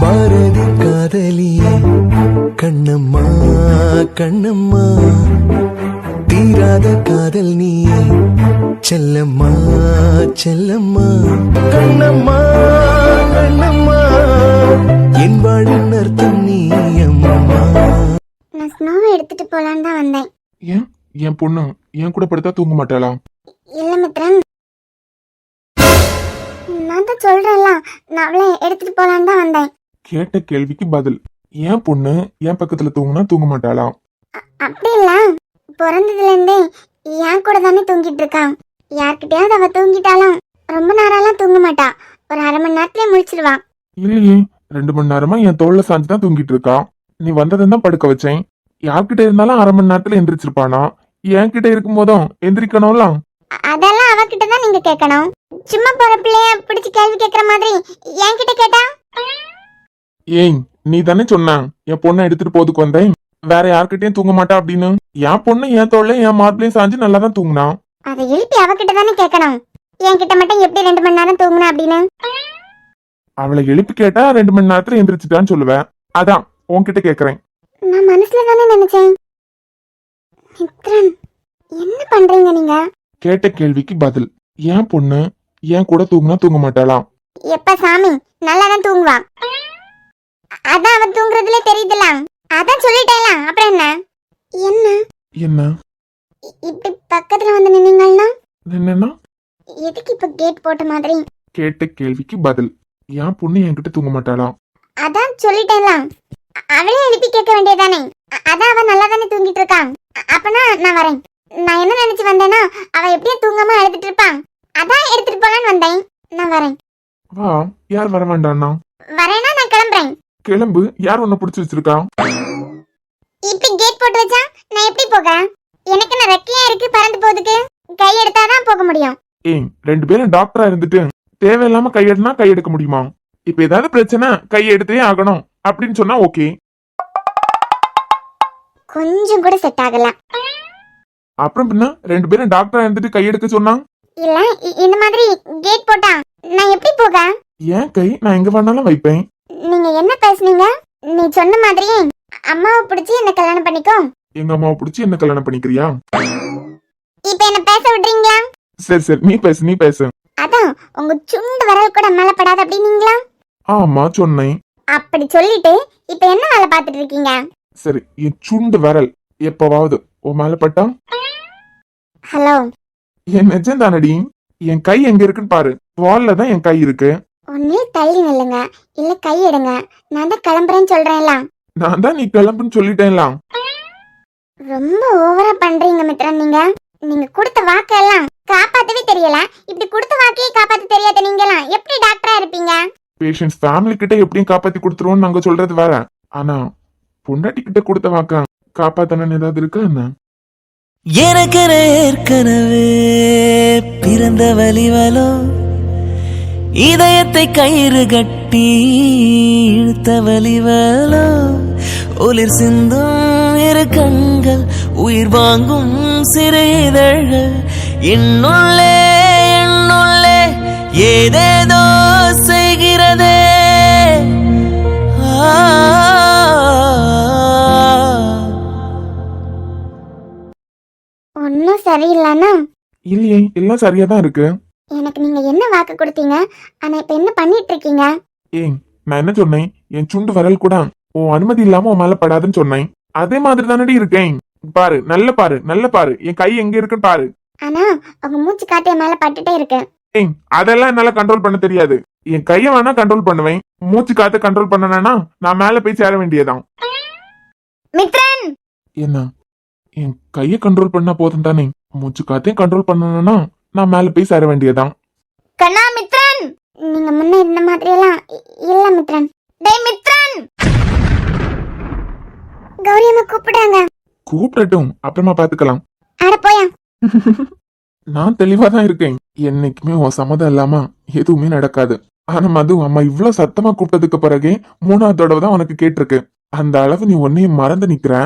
பாரதி காதலியே கண்ணம்மா கண்ணம்மா, தீராத காதல் நீயே செல்லம்மா செல்லம்மா, கண்ணம்மா கண்ணம்மா, என் வாழின் அர்த்தம் நீ அம்மா. நான் ஸ்னோவை எடுத்துட்டு போலான்னு தான் வந்தேன். ஏன் என் பொண்ணு என் கூட படுத்தா தூங்க மாட்டாளா? இல்ல மித்ரன், நான் தான் சொல்றேன்ல, நான் அவளை எடுத்துட்டு போலான்னு தான் வந்தேன். கேட்ட கேள்விக்கு பதில். என் பொண்ணு என் பக்கத்துல தூங்குனா தூங்க மாட்டாளா? அப்படி இல்ல, பிறந்ததுல இருந்தே என் கூட தானே தூங்கிட்டு இருக்கான். யார்கிட்டயாவது அவ தூங்கிட்டாலும் ரொம்ப நேரம்லாம் தூங்க மாட்டா, ஒரு அரை மணி நேரத்திலே முழிச்சிடுவான். இல்லையே, 2 மணி நேரமா என் தோல்ல சாஞ்சு தான் தூங்கிட்டு இருக்கா. நீ வந்ததும் தான் படுக்க வச்சேன். யார்கிட்ட இருந்தாலும் அரை மணி நேரத்துல எந்திரிச்சிருப்பானா? என்கிட்ட இருக்கும் போதும் எந்திரிக்கணும்ல. அதெல்லாம் அவகிட்ட தான் நீங்க கேட்கணும். சும்மா போற பிள்ளைய பிடிச்சு கேள்வி கேட்கற மாதிரி என்கிட்ட கேட்டா? ஏய், நீ தானே சொன்ன என் பொண்ணை எடுத்துட்டு போதுக்கு வந்தேன், வேற யார்கிட்டயும் தூங்க மாட்டா அப்படின்னு. என் பொண்ணு என் தோல்ல என் மார்பிளையும் சாஞ்சு நல்லா தான் தூங்குனா. அதை எழுப்பி அவகிட்ட தானே கேட்கணும். என்கிட்ட மட்டும் எப்படி 2 மணி நேரம் தூங்குன அப்படின்னு? அவளை எழுப்பி கேட்டா 2 மணி நேரத்துல எந்திரிச்சிட்டான்னு சொல்லுவேன். அதான் உன்கிட்ட கேக்குறேன். நான் மனசுல தானே நினைச்சேன். மித்ரன், என்ன பண்றீங்க நீங்க? கேட்ட கேள்விக்கு பதில். என் பொண்ணு என் கூட தூங்குனா தூங்க மாட்டாளா? எப்ப சாமி நல்லா தான் தூங்குவா. அதான் அவன் தூங்குறதுல தெரியுதுல, அதான் சொல்லிட்டேல. அப்புறம் என்ன? என்ன என்ன இப்படி பக்கத்துல வந்து நின்னீங்கன்னா? என்னன்னா? எதுக்கு இப்ப கேட் போட்ட மாதிரி? கேட்ட கேள்விக்கு பதில். என் பொண்ணு என்கிட்ட தூங்க மாட்டாளா? அதான் சொல்லிட்டேன்ல, அவளே எழுப்பி கேட்க வேண்டியதானே. அதான் அவன் நல்லா தானே தூங்கிட்டு இருக்கான். அப்பனா நான் வரேன். நான் என்ன நினைச்சு வந்தேன்னா, அவ எப்படியும் தூங்காம அழுதுட்டு இருப்பான், அதான் எடுத்துட்டு போலான்னு வந்தேன். நான் வரேன். வா, யார் வர வேண்டாம்னா? வரேன்னா நான் கிளம்புறேன். கிளம்பு. யார் உன்னை பிடிச்சி வச்சிருக்கா? இப்படி கேட் போட்டு வச்சா நான் எப்படி போக? எனக்கு நான் ரெக்கையா இருக்கு, பறந்து போறதுக்கு கை எடுத்தாதான் போக முடியும். ஏய், 2 பேரும் டாக்டரா இருந்துட்டு தேவையில்லாம கையெடுனா கை எடுக்க முடியுமா? இப்ப ஏதாவது பிரச்சனை கை எடுத்தே ஆகணும் அப்படின்னு சொன்னா ஓகே. கொஞ்சம் கூட செட் ஆகல. அப்புறம் பின்ன 2 பேரும் டாக்டரா இருந்துட்டு கை எடுக்க சொன்னா? இல்ல, இந்த மாதிரி கேட் போட்டா நான் எப்படி போக? என் கை நான் எங்க வேணாலும் வைப்பேன். நீங்க என்ன பேசுனீங்க? நீ சொன்ன மாதிரியே அம்மாவை பிடிச்சி என்ன கல்யாணம் பண்ணிக்கோ. எங்க அம்மாவை பிடிச்சி என்ன கல்யாணம் பண்ணிக்கிறியா? இப்ப என்ன பேச விடுறீங்களா? சரி சரி, நீ பேசு நீ பேசு. அதான் உங்க சுண்டு வரல் கூட மேல படாது அப்படின்னீங்களா? ஆமா சொன்னேன். அப்படி சொல்லிட்டு இப்ப என்ன வேலை பார்த்துட்டு இருக்கீங்க? சரி, என் சுண்டு விரல் எப்பவாவது உன் மேல பட்டா? ஹலோ, என் நெஜம் தானடி. என் கை எங்க இருக்குன்னு பாரு. வால்ல தான் என் கை இருக்கு. ஒன்னே தள்ளி நில்லுங்க, இல்ல கை எடுங்க. நான் தான் கிளம்புறேன்னு சொல்றேன்ல. நான் தான் நீ கிளம்புன்னு சொல்லிட்டேன்லாம். ரொம்ப ஓவரா பண்றீங்க மித்ரன். நீங்க கொடுத்த வாக்கெல்லாம் காப்பாத்தவே தெரியல. இப்படி கொடுத்த வாக்கையே காப்பாத்த தெரியாத நீங்கலாம் எப்படி டாக்டரா இருப்பீங்க? பேஷண்ட்ஸ் ஃபேமிலி கிட்ட எப்படியும் காப்பாத்தி கொடுத்துருவோம்னு நாங்க சொல்றது வேற. ஆனா பொண்டாட்டி கிட்ட கொடுத்த வாக்க காப்பாத்தணும்னு ஏதாவது இருக்கா என்ன? எனக்கு ஏற்கனவே பிறந்த வலிவலோ, இதயத்தை கயிறு கட்டி இழுத்த வலிவலோ, ஒளிர் சிந்தும் இரு கண்கள், உயிர் வாங்கும் சிறு இதழ்கள், என்னுள்ளே என்னுள்ளே ஏதேதோ செய்கிறதே. ஒன்னும் சரியில்லைன்னா? இல்லையே, எல்லாம் சரியா தான் இருக்கு. எனக்கு நீங்க என்ன வாக்கு கொடுத்தீங்க? ஆனா இப்ப என்ன பண்ணிட்டு இருக்கீங்க? ஏய், நான் என்ன சொன்னேன்? என் சுண்டு விரல் கூட உன் அனுமதி இல்லாம உன் மேல படாதுன்னு சொன்னேன். அதே மாதிரி தானடி இருக்கேன். பாரு, நல்ல பாரு, நல்ல பாரு, என் கை எங்க இருக்குன்னு பாரு. ஆனா உங்க மூச்சு காத்து என் மேல பட்டுட்டே இருக்கு. ஏய், அதெல்லாம் என்னால கண்ட்ரோல் பண்ண தெரியாது. என் கைய வேணா கண்ட்ரோல் பண்ணுவேன், மூச்சு காத்து கண்ட்ரோல் பண்ணனா நான் மேல போய் சேர வேண்டியதான். மித்ரன், என்ன? என் கைய கண்ட்ரோல் பண்ணா போதும் தானே? மூச்சு காத்தையும் கண்ட்ரோல் பண்ணனா நான் மேல போய் சேர வேண்டியதான். கண்ணா மித்ரன், நீங்க முன்ன இந்த மாதிரி எல்லாம் இல்ல மித்ரன். டேய் மித்ரன், கௌரி அம்மா கூப்பிடுறாங்க. கூப்பிடட்டும், அப்புறமா பாத்துக்கலாம். அட போயா. நான் தெளிவா தான் இருக்கேன். என்னைக்குமே உன் சம்மதம் இல்லாம எதுவுமே நடக்காது. ஆனா மது, அம்மா இவ்வளவு சத்தமா கூப்பிட்டதுக்கு பிறகே 3ஆவது தடவை தான் உனக்கு கேட்டிருக்கு. அந்த அளவு நீ உன்னையும் மறந்து நிக்கிற.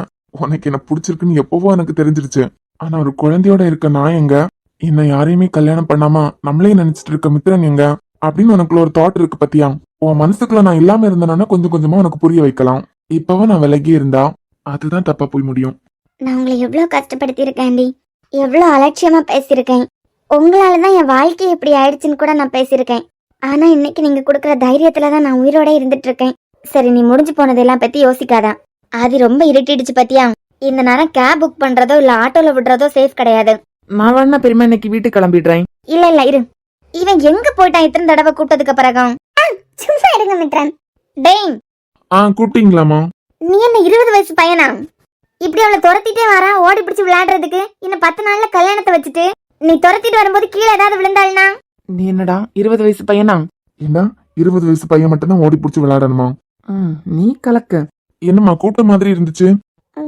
உனக்கு என்ன பிடிச்சிருக்குன்னு எப்பவோ எனக்கு தெரிஞ்சிருச்சு. ஆனா ஒரு குழந்தையோட இருக்க நான் எங்க? என்ன யாரையுமே கல்யாணம் பண்ணாம நம்மளே நினைச்சிட்டு இருக்க மித்ரன் எங்க அப்படின்னு உனக்குள்ள ஒரு தாட் இருக்கு பத்தியா? உன் மனசுக்குள்ள நான் இல்லாம இருந்தேன்னா கொஞ்சம் கொஞ்சமா உனக்கு புரிய வைக்கலாம். இப்பவும் நான் விலகி இருந்தா அதுதான் தப்பா போய் முடியும். நான் உங்களை எவ்வளோ கஷ்டப்படுத்தியிருக்கேன் ஆண்டி, எவ்வளோ அலட்சியமா பேசியிருக்கேன். உங்களால தான் என் வாழ்க்கை இப்படி ஆயிடுச்சுன்னு கூட நான் பேசியிருக்கேன். ஆனா இன்னைக்கு நீங்க கொடுக்குற தைரியத்துல தான் நான் உயிரோட இருந்துட்டு இருக்கேன். சரி, நீ முடிஞ்சு போனதெல்லாம் பத்தி யோசிக்காதான். ஆதி ரொம்ப இருட்டிடுச்சு பத்தியா. இந்த நேரம் கேப் புக் பண்றதோ இல்ல ஆட்டோல விடுறதோ சேஃப் கிடையாது. நான் வேணா பெருமை இன்னைக்கு வீட்டுக்கு கிளம்பிடுறேன். இல்ல இரு, இவன் எங்க போயிட்டான் இத்தனை தடவை கூப்பிட்டதுக்கு பிறகும்? சும்மா இருங்க மித்ரன். டேய், கூப்பிட்டீங்களாமா? நீ என்ன 20 வயசு பையனா? இப்படி அவளை துரத்திட்டே வரா ஓடி பிடிச்சு விளையாடுறதுக்கு? இன்னும் 10 நாள்ல கல்யாணத்தை வச்சுட்டு நீ துரத்திட்டு வரும்போது கீழே ஏதாவது விழுந்தாள்னா? நீ என்னடா 20 வயசு பையனா? என்ன 20 வயசு பையன் மட்டும் தான் ஓடி பிடிச்சி விளையாடணுமா? நீ கலக்கு. என்னம்மா கூட்ட மாதிரி இருந்துச்சு?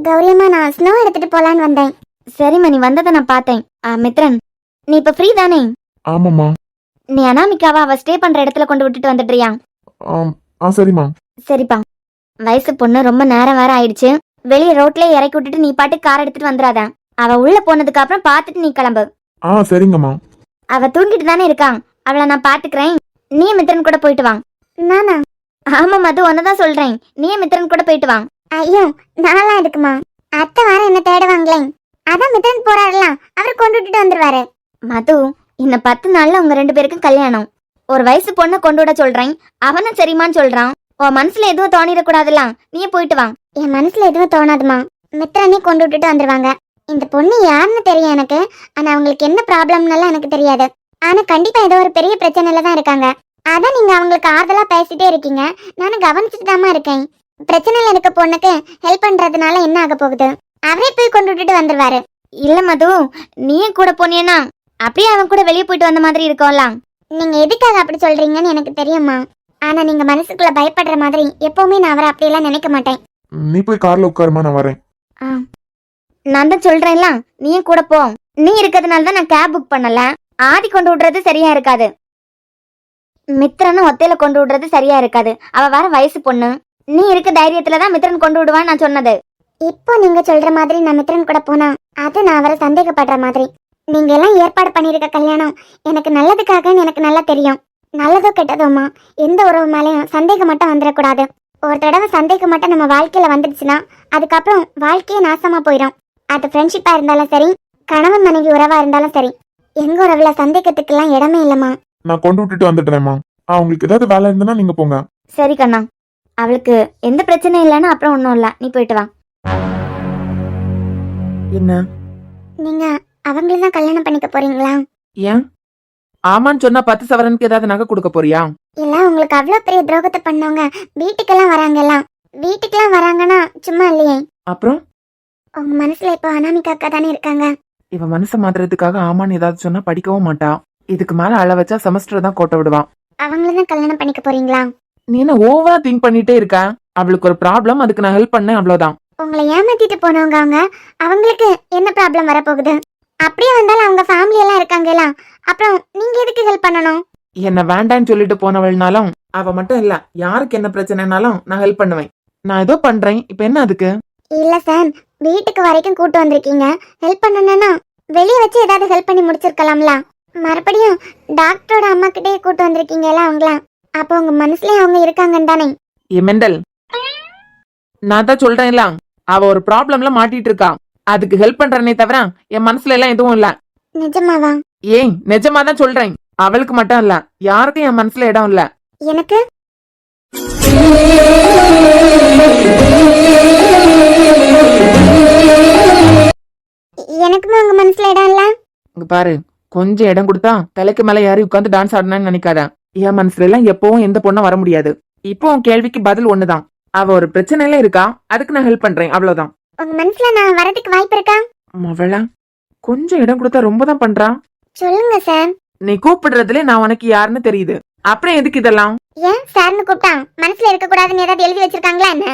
கௌரியம்மா, நான் ஸ்னோ எடுத்துட்டு போலான்னு வந்தேன். சரிம்மா, நீ வந்ததை நான் பார்த்தேன். மித்ரன், நீ இப்ப ஃப்ரீ தானே? ஆமாம்மா. நீ அனாமிகாவை அவ ஸ்டே பண்ற இடத்துல கொண்டு விட்டுட்டு வந்துடுறியா? சரிம்மா. சரிப்பா. வயசு பொண்ணு ரொம்ப நேரம் வேற ஆயிடுச்சு. வெளியே ரோட்லயே இறக்கி விட்டுட்டு நீ பாட்டு கார் எடுத்துட்டு வந்துடாத. அவ உள்ள போனதுக்கு அப்புறம் பாத்துட்டு நீ கிளம்பு. சரிங்கம்மா. அவ தூங்கிட்டு தானே இருக்கான், அவளை நான் பாத்துக்கிறேன். நீ மித்ரன் கூட போயிட்டு வா. நானா? ஆமா மது, ஒன்னதான் சொல்றேன். நீ மித்ரன் கூட போயிட்டு வா. ஐயோ, நான்லாம் இருக்குமா? அத்தை வாரம் என்ன தேடுவாங்களே, அதான் மித்ரன் போறாருல, அவர் கொண்டு விட்டுட்டு வந்துருவாரு. மது, இன்னும் 10 நாள்ல உங்க 2 பேருக்கும் கல்யாணம். ஒரு வயசு பொண்ணை கொண்டு விட சொல்றேன், அவனும் சரிமான்னு சொல்றான். உன் மனசுல எதுவும் தோணிடக்கூடாதுல, நீ போயிட்டு வா. என் மனசுல எதுவும் தோணாதுமா, மித்ரனே கொண்டு விட்டுட்டு வந்துருவாங்க. இந்த பொண்ணு யாருன்னு தெரியும் எனக்கு, ஆனா அவங்களுக்கு என்ன ப்ராப்ளம்னால எனக்கு தெரியாது. ஆனா கண்டிப்பா ஏதோ ஒரு பெரிய பிரச்சனையில தான் இருக்காங்க. அதான் நீங்க அவங்களுக்கு ஆறுதலா பேசிட்டே இருக்கீங்க, நானும் கவனிச்சுட்டு தாமா இருக்கேன். பிரச்சனையில இருக்க பொண்ணுக்கு ஹெல்ப் பண்றதுனால என்ன ஆக போகுது? அவரே போய் கொண்டு விட்டுட்டு வந்துருவாரு. இல்ல மது, நீயே கூட போனியனா அப்படியே அவன் கூட வெளியே போயிட்டு வந்த மாதிரி இருக்கும்ல. நீங்க எதுக்காக அப்படி சொல்றீங்கன்னு எனக்கு தெரியுமா, ஆனா நீங்க மனசுக்குள்ள பயப்படுற மாதிரி எப்பவுமே நான் அவரை அப்படியெல்லாம் நினைக்க மாட்டேன். நீ போய் கார்ல உட்காருமா, நான் வரேன். நான் தான் சொல்றேன்ல, நீயே கூட போ. நீ இருக்கிறதுனால தான் நான் கேப் புக் பண்ணல. ஆதி கொண்டு விடுறது சரியா இருக்காது, மித்ரனும் ஒத்தையில கொண்டு விடுறது சரியா இருக்காது. அவ வர வயசு பொண்ணு. நீ இருக்க தைரியத்துலதான் மித்ரன் கொண்டு விடுவான்னு நான் சொன்னது. இப்போ நீங்க சொல்ற மாதிரி நான் மித்ரன் கூட போனா அது நான் அவரை சந்தேகப்படுற மாதிரி. நீங்க எல்லாம் ஏற்பாடு பண்ணிருக்க கல்யாணம் எனக்கு நல்லதுக்காக எனக்கு நல்லா தெரியும். நல்லதோ கெட்டதோமா, எந்த உறவு மேலேயும் சந்தேகம் மட்டும் வந்துடக்கூடாது. ஒரு தடவை சந்தேகம் மட்டும் நம்ம வாழ்க்கையில வந்துடுச்சுன்னா அதுக்கப்புறம் வாழ்க்கையே நாசமா போயிடும். அது ஃப்ரெண்ட்ஷிப்பா இருந்தாலும் சரி, கணவன் மனைவி உறவா இருந்தாலும் சரி, எங்க உறவுல சந்தேகத்துக்கு எல்லாம் இடமே இல்லம்மா. நான் கொண்டு விட்டுட்டு வந்துட்டேன்மா. உங்களுக்கு ஏதாவது வேலை இருந்தனா நீங்க போங்க. சரி கண்ணா, அவளுக்கு எந்த பிரச்சனையும் இல்லைன்னா அப்புறம் ஒன்றும் இல்லை, நீ போயிட்டு வா. என்ன நீங்க அவங்களதான் கல்யாணம் பண்ணிக்க போறீங்களா? ஏன்? ஆமான்னு சொன்னா 10 சவரனுக்கு ஏதாவது நகை கொடுக்க போறியா? இல்ல, உங்களுக்கு அவ்வளவு பெரிய துரோகத்தை பண்ணவங்க வீட்டுக்கெல்லாம் வராங்கலாம். வீட்டுக்கெல்லாம் வராங்கன்னா சும்மா இல்லையே. அப்புறம் உங்க மனசுல இப்போ அனாமிகா அக்கா தானே இருக்காங்க. இவ மனசை மாத்துறதுக்காக ஆமான்னு ஏதாவது சொன்னா படிக்கவும் மாட்டா. இதுக்கு மேல அள வச்சா செமஸ்டர் தான் கோட்டை விடுவான். அவங்களதான் கல்யாணம் பண்ணிக்க போறீங்களா? நீ என்ன ஓவரா திங்க் பண்ணிட்டே இருக்க? அவளுக்கு ஒரு ப்ராப்ளம், அதுக்கு நான் ஹெல்ப் பண்ணேன், அவ்வளவுதான். உங்களை ஏமாத்திட்டு போனவங்க அவங்க, அவங்களுக்கு என்ன ப்ராப்ளம் வரப்போகுது? அப்படியே வந்தாலும் அவங்க ஃபேமிலி எல்லாம் இருக்காங்கல்ல, அப்புறம் நீங்க எதுக்கு ஹெல்ப் பண்ணணும்? என்ன வேண்டான்னு சொல்லிட்டு போனவள்னாலும் அவ மட்டும் இல்ல, யாருக்கு என்ன பிரச்சனைனாலும் நான் ஹெல்ப் பண்ணுவேன். நான் ஏதோ பண்றேன், இப்ப என்ன அதுக்கு? இல்ல சார், வீட்டுக்கு வரைக்கும் கூட்டு வந்திருக்கீங்க, ஹெல்ப் பண்ணணும்னா வெளியே வச்சு ஏதாவது ஹெல்ப் பண்ணி முடிச்சிருக்கலாம்ல. மறுபடியும் டாக்டரோட அம்மா கிட்டே கூட்டு வந்திருக்கீங்கல்ல அவங்கள, அப்போ உங்க மனசுலயே அவங்க இருக்காங்கன்னு தானே? மெண்டல், நான் தான் சொல்றேன்ல, அவ ஒரு ப்ராப்ளம்ல மாட்டிட்டு இருக்கா. அதுக்கு ஹெல்ப் பண்றேனே தவிர என் மனசுல எல்லாம் எதுவும் இல்ல. நிஜமாவா? ஏய், நிஜமா தான் சொல்றேன். அவளுக்கு மட்டும் இல்ல, யாருக்கும் என் மனசுல இடம் இல்ல. எனக்கு எனக்குமே உங்க மனசுல இடம் இல்ல. இங்க பாரு, கொஞ்சம் இடம் கொடுத்தா தலைக்கு மேல யாரும் உட்காந்து டான்ஸ் ஆடணும்னு நினைக்காத. என் மனசுல எல்லாம் எப்பவும் எந்த பொண்ணும் வர முடியாது. இப்போ உன் கேள்விக்கு பதில் ஒண்ணுதான், அவ ஒரு பிரச்சனையில இருக்கா, அதுக்கு நான் ஹெல்ப் பண்றேன், அவ்வளவுதான். உங்க மனசுல நான் வரதுக்கு வாய்ப்பு இருக்கா? அவளா கொஞ்சம் இடம் கொடுத்தா ரொம்ப தான் பண்றா. சொல்லுங்க சார். நீ கூப்பிடுறதுல நான் உனக்கு யாருன்னு தெரியுது, அப்புறம் எதுக்கு இதெல்லாம்? ஏன் சார்னு கூப்பிட்டா மனசுல இருக்க கூடாதுன்னு ஏதாவது எழுதி வச்சிருக்காங்களா என்ன?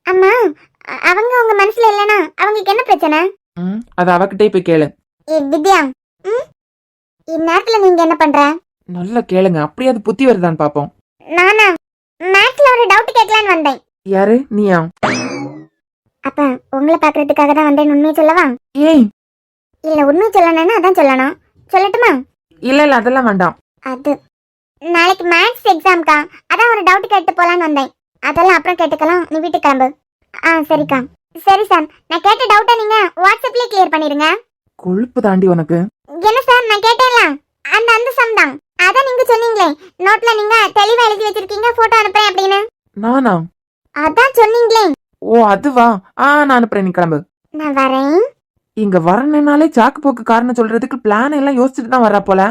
அம்மா, அவங்க உங்க மனசுல இல்லனா அவங்களுக்கு என்ன பிரச்சனை? அது அவகிட்டே போய் கேளு. வித்யா, இந்நேரத்துல நீங்க என்ன பண்ற? நல்லா கேளுங்க, அப்படியே அது புத்தி வருதான்னு பாப்போம். நானா மேத்ஸ்ல ஒரு டவுட் கேட்கலான்னு வந்தேன். யாரு நீயா? அப்ப உங்களை பாக்குறதுக்காக தான் வந்தேன், உண்மையை சொல்லவா? ஏய் இல்ல, உண்மை சொல்லணும்னா அதான் சொல்லணும். சொல்லட்டுமா? இல்ல அதெல்லாம் வேண்டாம். அது நாளைக்கு மேத்ஸ் எக்ஸாம்க்கா. அதான் ஒரு டவுட் கேட்டு போலான்னு வந்தேன். அதெல்லாம் அப்புறம் கேட்டுக்கலாம், நீ வீட்டுக்கு கிளம்பு. சரிக்கா. சரி சார், நான் கேட்ட டவுட்டை நீங்க வாட்ஸ்அப்லயே கிளியர் பண்ணிருங்க. கொழுப்பு தாண்டி உனக்கு. என்ன சார், நான் கேட்டேன்ல, அந்த அந்த சம் தான். அதான் நீங்க சொன்னீங்களே நோட்ல நீங்க தெளிவா எழுதி வச்சிருக்கீங்க, போட்டோ அனுப்புறேன் அப்படின்னு. நானா? அதான் சொன்னீங்களே. ஓ அதுவா? நான் அனுப்புறேன், நீ கிளம்பு. நான் வரேன். இங்க வரணும்னாலே சாக்கு போக்கு காரணம் சொல்றதுக்கு பிளான் எல்லாம் யோசிச்சுட்டு தான் வரா போல.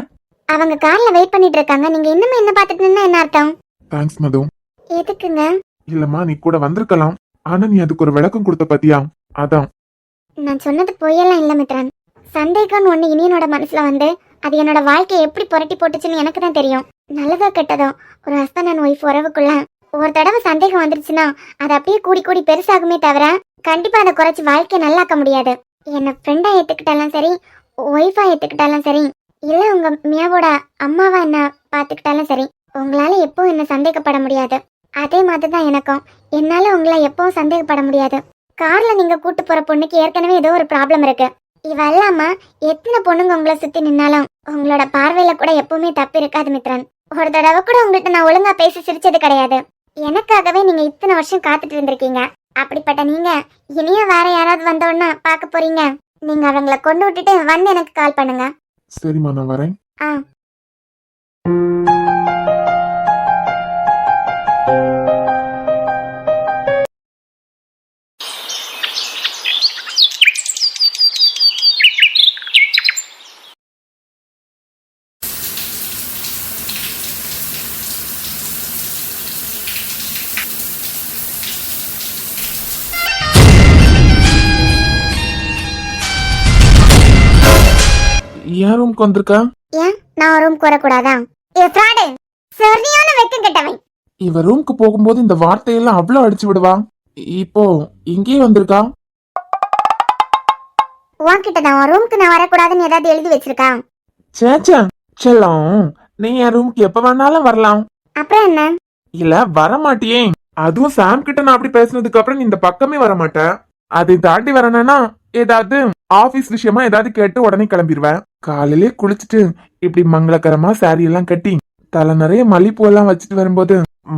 அவங்க கார்ல வெயிட் பண்ணிட்டு இருக்காங்க, நீங்க இன்னும் என்ன பாத்துட்டு நின்னா என்ன அர்த்தம்? தேங்க்ஸ் மது. எதுக்குங்க? இல்லம்மா, நீ கூட வந்திருக்கலாம். ஆனா நீ அதுக்கு ஒரு விளக்கம் கொடுத்த பத்தியா, அதான். நான் சொன்னது பொய்யெல்லாம் இல்ல மித்ரன். சந்தேகம்னு ஒண்ணு இனியனோட மனசுல வந்து அது என்னோட வாழ்க்கையை எப்படி புரட்டி போட்டுச்சுன்னு எனக்கு தான் தெரியும். நல்லதோ கெட்டதோ ஒரு ஹஸ்பண்ட் அண்ட் ஒய்ஃப் உறவுக்குள்ள ஒரு தடவை சந்தேகம் வந்துருச்சுன்னா அது அப்படியே கூடி கூடி பெருசாகுமே தவிர கண்டிப்பா அதை குறைச்சி வாழ்க்கையை நல்லாக்க முடியாது. என்ன ஃப்ரெண்டா ஏத்துக்கிட்டாலும் சரி, ஒய்ஃபா ஏத்துக்கிட்டாலும் சரி, இல்ல உங்க மியாவோட அம்மாவா என்ன பாத்துக்கிட்டாலும் சரி, உங்களால எப்பவும் என்ன சந்தேகப்பட முடியாது. அதே மாதிரிதான் எனக்கும், என்னால உங்களை எப்பவும் சந்தேகப்பட முடியாது. கார்ல நீங்க கூட்டு போற பொண்ணுக்கு ஏற்கனவே ஏதோ ஒரு ப்ராப்ளம் இருக்கு. இவ இல்லாம எத்தனை பொண்ணுங்க உங்களை சுத்தி நின்னாலும் உங்களோட பார்வையில கூட எப்பவுமே தப்பு இருக்காது மித்ரன். ஒரு தடவை கூட உங்கள்கிட்ட நான் ஒழுங்கா பேசி சிரிச்சது கிடையாது. எனக்காகவே நீங்க இத்தனை வருஷம் காத்துட்டு இருந்திருக்கீங்க. அப்படிப்பட்ட நீங்க இனிய வேற யாராவது வந்தோன்னா பார்க்க போறீங்க. நீங்க அவங்கள கொண்டு விட்டுட்டு வந்து எனக்கு கால் பண்ணுங்க. சரிம்மா, நான் வரேன். ஆ ஏன் ரூம்க்கு வந்திருக்கா? ஏன் நான் ரூம் கூறக்கூடாதா? ஏ ஃப்ராடு, சரியான வெக்கம் கெட்டவன். இவ ரூம்க்கு போகும்போது இந்த வார்த்தையெல்லாம் அவ்வளவு அடிச்சு விடுவா. இப்போ இங்கே வந்திருக்கா. உன்கிட்ட நான் ரூம்க்கு நான் வரக்கூடாதுன்னு ஏதாவது எழுதி வச்சிருக்கா? சேச்சா செல்லம், நீ என் ரூம்க்கு எப்ப வேணாலும் வரலாம். அப்புறம் என்ன? இல்ல வரமாட்டியே. அதுவும் சாம் கிட்ட நான் அப்படி பேசினதுக்கு அப்புறம் நீ இந்த பக்கமே வரமாட்ட. அதை தாண்டி வரணும்னா ஏதாவது ஆபீஸ் விஷயமா ஏதாவது கேட்டு உடனே கிளம்பிடுவேன். காலையிலே குளிச்சுட்டு இப்படி மங்களகரமா சாரி எல்லாம் கட்டி தலை நிறைய மல்லிப்பூ எல்லாம் வச்சுட்டு வரும்போது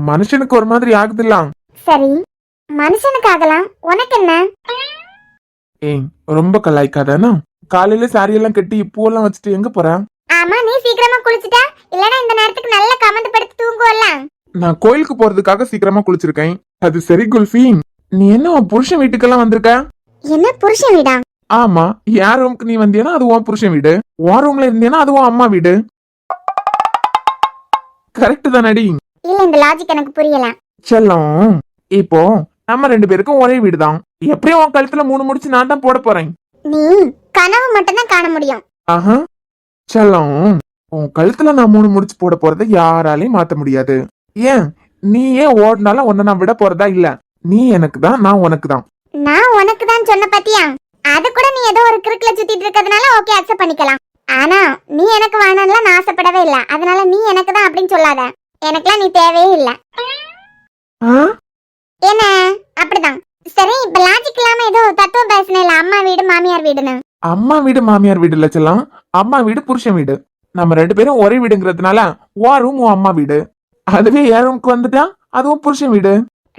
மனுஷனுக்கு ஒரு மாதிரி ஆகுதுலாம். சரி, மனுஷனுக்கு ஆகலாம், உனக்கு என்ன? ஏய், ரொம்ப கலாய்க்காதானா? காலையில சாரி எல்லாம் கட்டி பூவெல்லாம் வச்சுட்டு எங்க போற? ஆமா, நீ சீக்கிரமா குளிச்சுட்டா, இல்லனா இந்த நேரத்துக்கு நல்ல கமந்து படுத்து தூங்குவல்ல. நான் கோயிலுக்கு போறதுக்காக சீக்கிரமா குளிச்சிருக்கேன். அது சரி குல்ஃபி, நீ என்ன உன் புருஷன் வீட்டுக்கெல்லாம் வந்திருக்க? என்ன புருஷன் வீடா? ஆமா, என் ரூம்க்கு நீ வந்தியனா அது உன் புருஷன் வீடு, உன் ரூம்ல இருந்தியனா அது உன் அம்மா வீடு. கரெக்ட் தானடி? இல்ல, இந்த லாஜிக் எனக்கு புரியல. செல்லம், இப்போ நம்ம ரெண்டு பேருக்கும் ஒரே வீடுதான். எப்படியும் உன் கழுத்துல 3 முடிச்சு நான் தான் போட போறேன். நீ கனவு மட்டும் தான் காண முடியும். ஆஹா செல்லம், உன் கழுத்துல நான் 3 முடிச்சு போட போறதை யாராலையும் மாத்த முடியாது. ஏன் நீயே ஓடினாலும் உன்னை நான் விட போறதா இல்ல. நீ எனக்கு தான், நான் உனக்கு தான். நான் உனக்கு தான் சொன்ன பத்தியா? அது கூட நீ ஏதோ ஒரு கிறுக்குல சுத்திட்டு இருக்கிறதுனால ஓகே அக்செப்ட் பண்ணிக்கலாம். ஆனா நீ எனக்கு வேணும்ல நான் ஆசைப்படவே இல்ல. அதனால நீ எனக்கு தான் அப்படின்னு சொல்லாத. எனக்குலாம் நீ தேவையே இல்ல. என்ன அப்படிதான்? சரி, இப்ப லாஜிக் இல்லாம ஏதோ தத்துவம் பேசினேல, அம்மா வீடு மாமியார் வீடுன்னு. அம்மா வீடு மாமியார் வீடு இல்ல செல்லம், அம்மா வீடு புருஷன் வீடு. நம்ம ரெண்டு பேரும் ஒரே வீடுங்கிறதுனால உன் ரூம் உன் அம்மா வீடு, அதுவே என் ரூம்க்கு வந்துட்டா அதுவும் புருஷன் வீடு.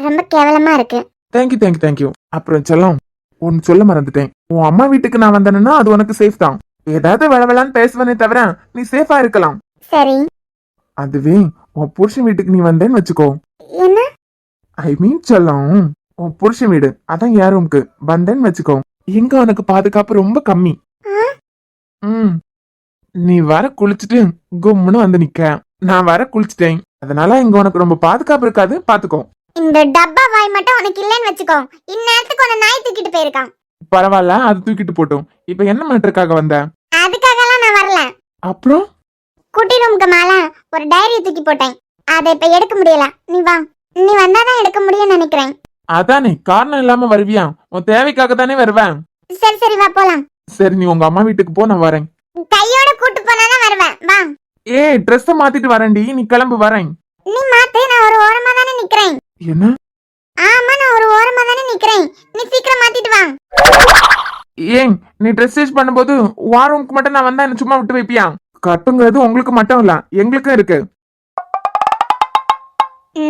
ரொம்ப கேவலமா இருக்கு. Thank you thank you thank you. அப்புறம் செல்லம், ஒன்னு சொல்ல மறந்துட்டேன். உன் அம்மா வீட்டுக்கு நான் வந்தேன்னா அது உனக்கு சேஃப் தான். ஏதாவது வேளவேளான்னு பேசுவனே தவிர நீ சேஃபா இருக்கலாம். சரி, அதுவே உன் புருஷன் வீட்டுக்கு நீ வந்தேன்னு வச்சுக்கோ. என்ன? ஐ மீன் செல்லம், உன் புருஷன் வீடு அதான் என் ரூம்க்கு வந்தேன்னு வச்சுக்கோ, எங்க உனக்கு பாதுகாப்பு ரொம்ப கம்மி. நீ வர குளிச்சுட்டு கும்முன்னு வந்து நிக்க, நான் வர குளிச்சுட்டேன். அதனால இங்க உனக்கு ரொம்ப பாதுகாப்பு இருக்காது, பாத்துக்கோ. இந்த டப்பா வாய் மட்டும் உனக்கு இல்லன்னு வச்சுக்கோ, இந்நேரத்துக்கு உன்னை நாய் தூக்கிட்டு போயிருக்கான். பரவாயில்ல, அது தூக்கிட்டு போட்டோம். இப்ப என்ன மேட்டருக்காக வந்த? அதுக்காகலாம் நான் வரல. அப்புறம் குட்டி ரூமுக்கு மேல ஒரு டைரியை தூக்கி போட்டேன். அதை இப்ப எடுக்க முடியல. நீ வா, நீ வந்தாதான் எடுக்க முடியும்னு நினைக்கிறேன். அதானே, காரணம் இல்லாம வருவியா? உன் தேவைக்காக தானே வருவேன். சரி சரி, வா போலாம். சரி, நீ உங்க அம்மா வீட்டுக்கு போ, நான் வரேன். கையோட கூட்டு போனாதான் வருவேன், வா. ஏய், ட்ரெஸ் மாத்திட்டு வரேன்டி, நீ கிளம்பு, வரேன். நீ மாத்து, நான் ஒரு ஓரமா தானே நிக்கிறேன். என்ன? ஆமா, நான் ஒரு ஓரமா தானே நிக்கிறேன். நீ சீக்கிரம் மாத்திட்டு வா. ஏன் நீ ட்ரெஸ் சேஞ்ச் பண்ணும்போது ரூமுக்கு மட்டும் நான் வந்தா என்ன சும்மா விட்டு வைப்பியா? கட்டுங்கிறது உங்களுக்கு மட்டும் இல்ல, எங்களுக்கும் இருக்கு.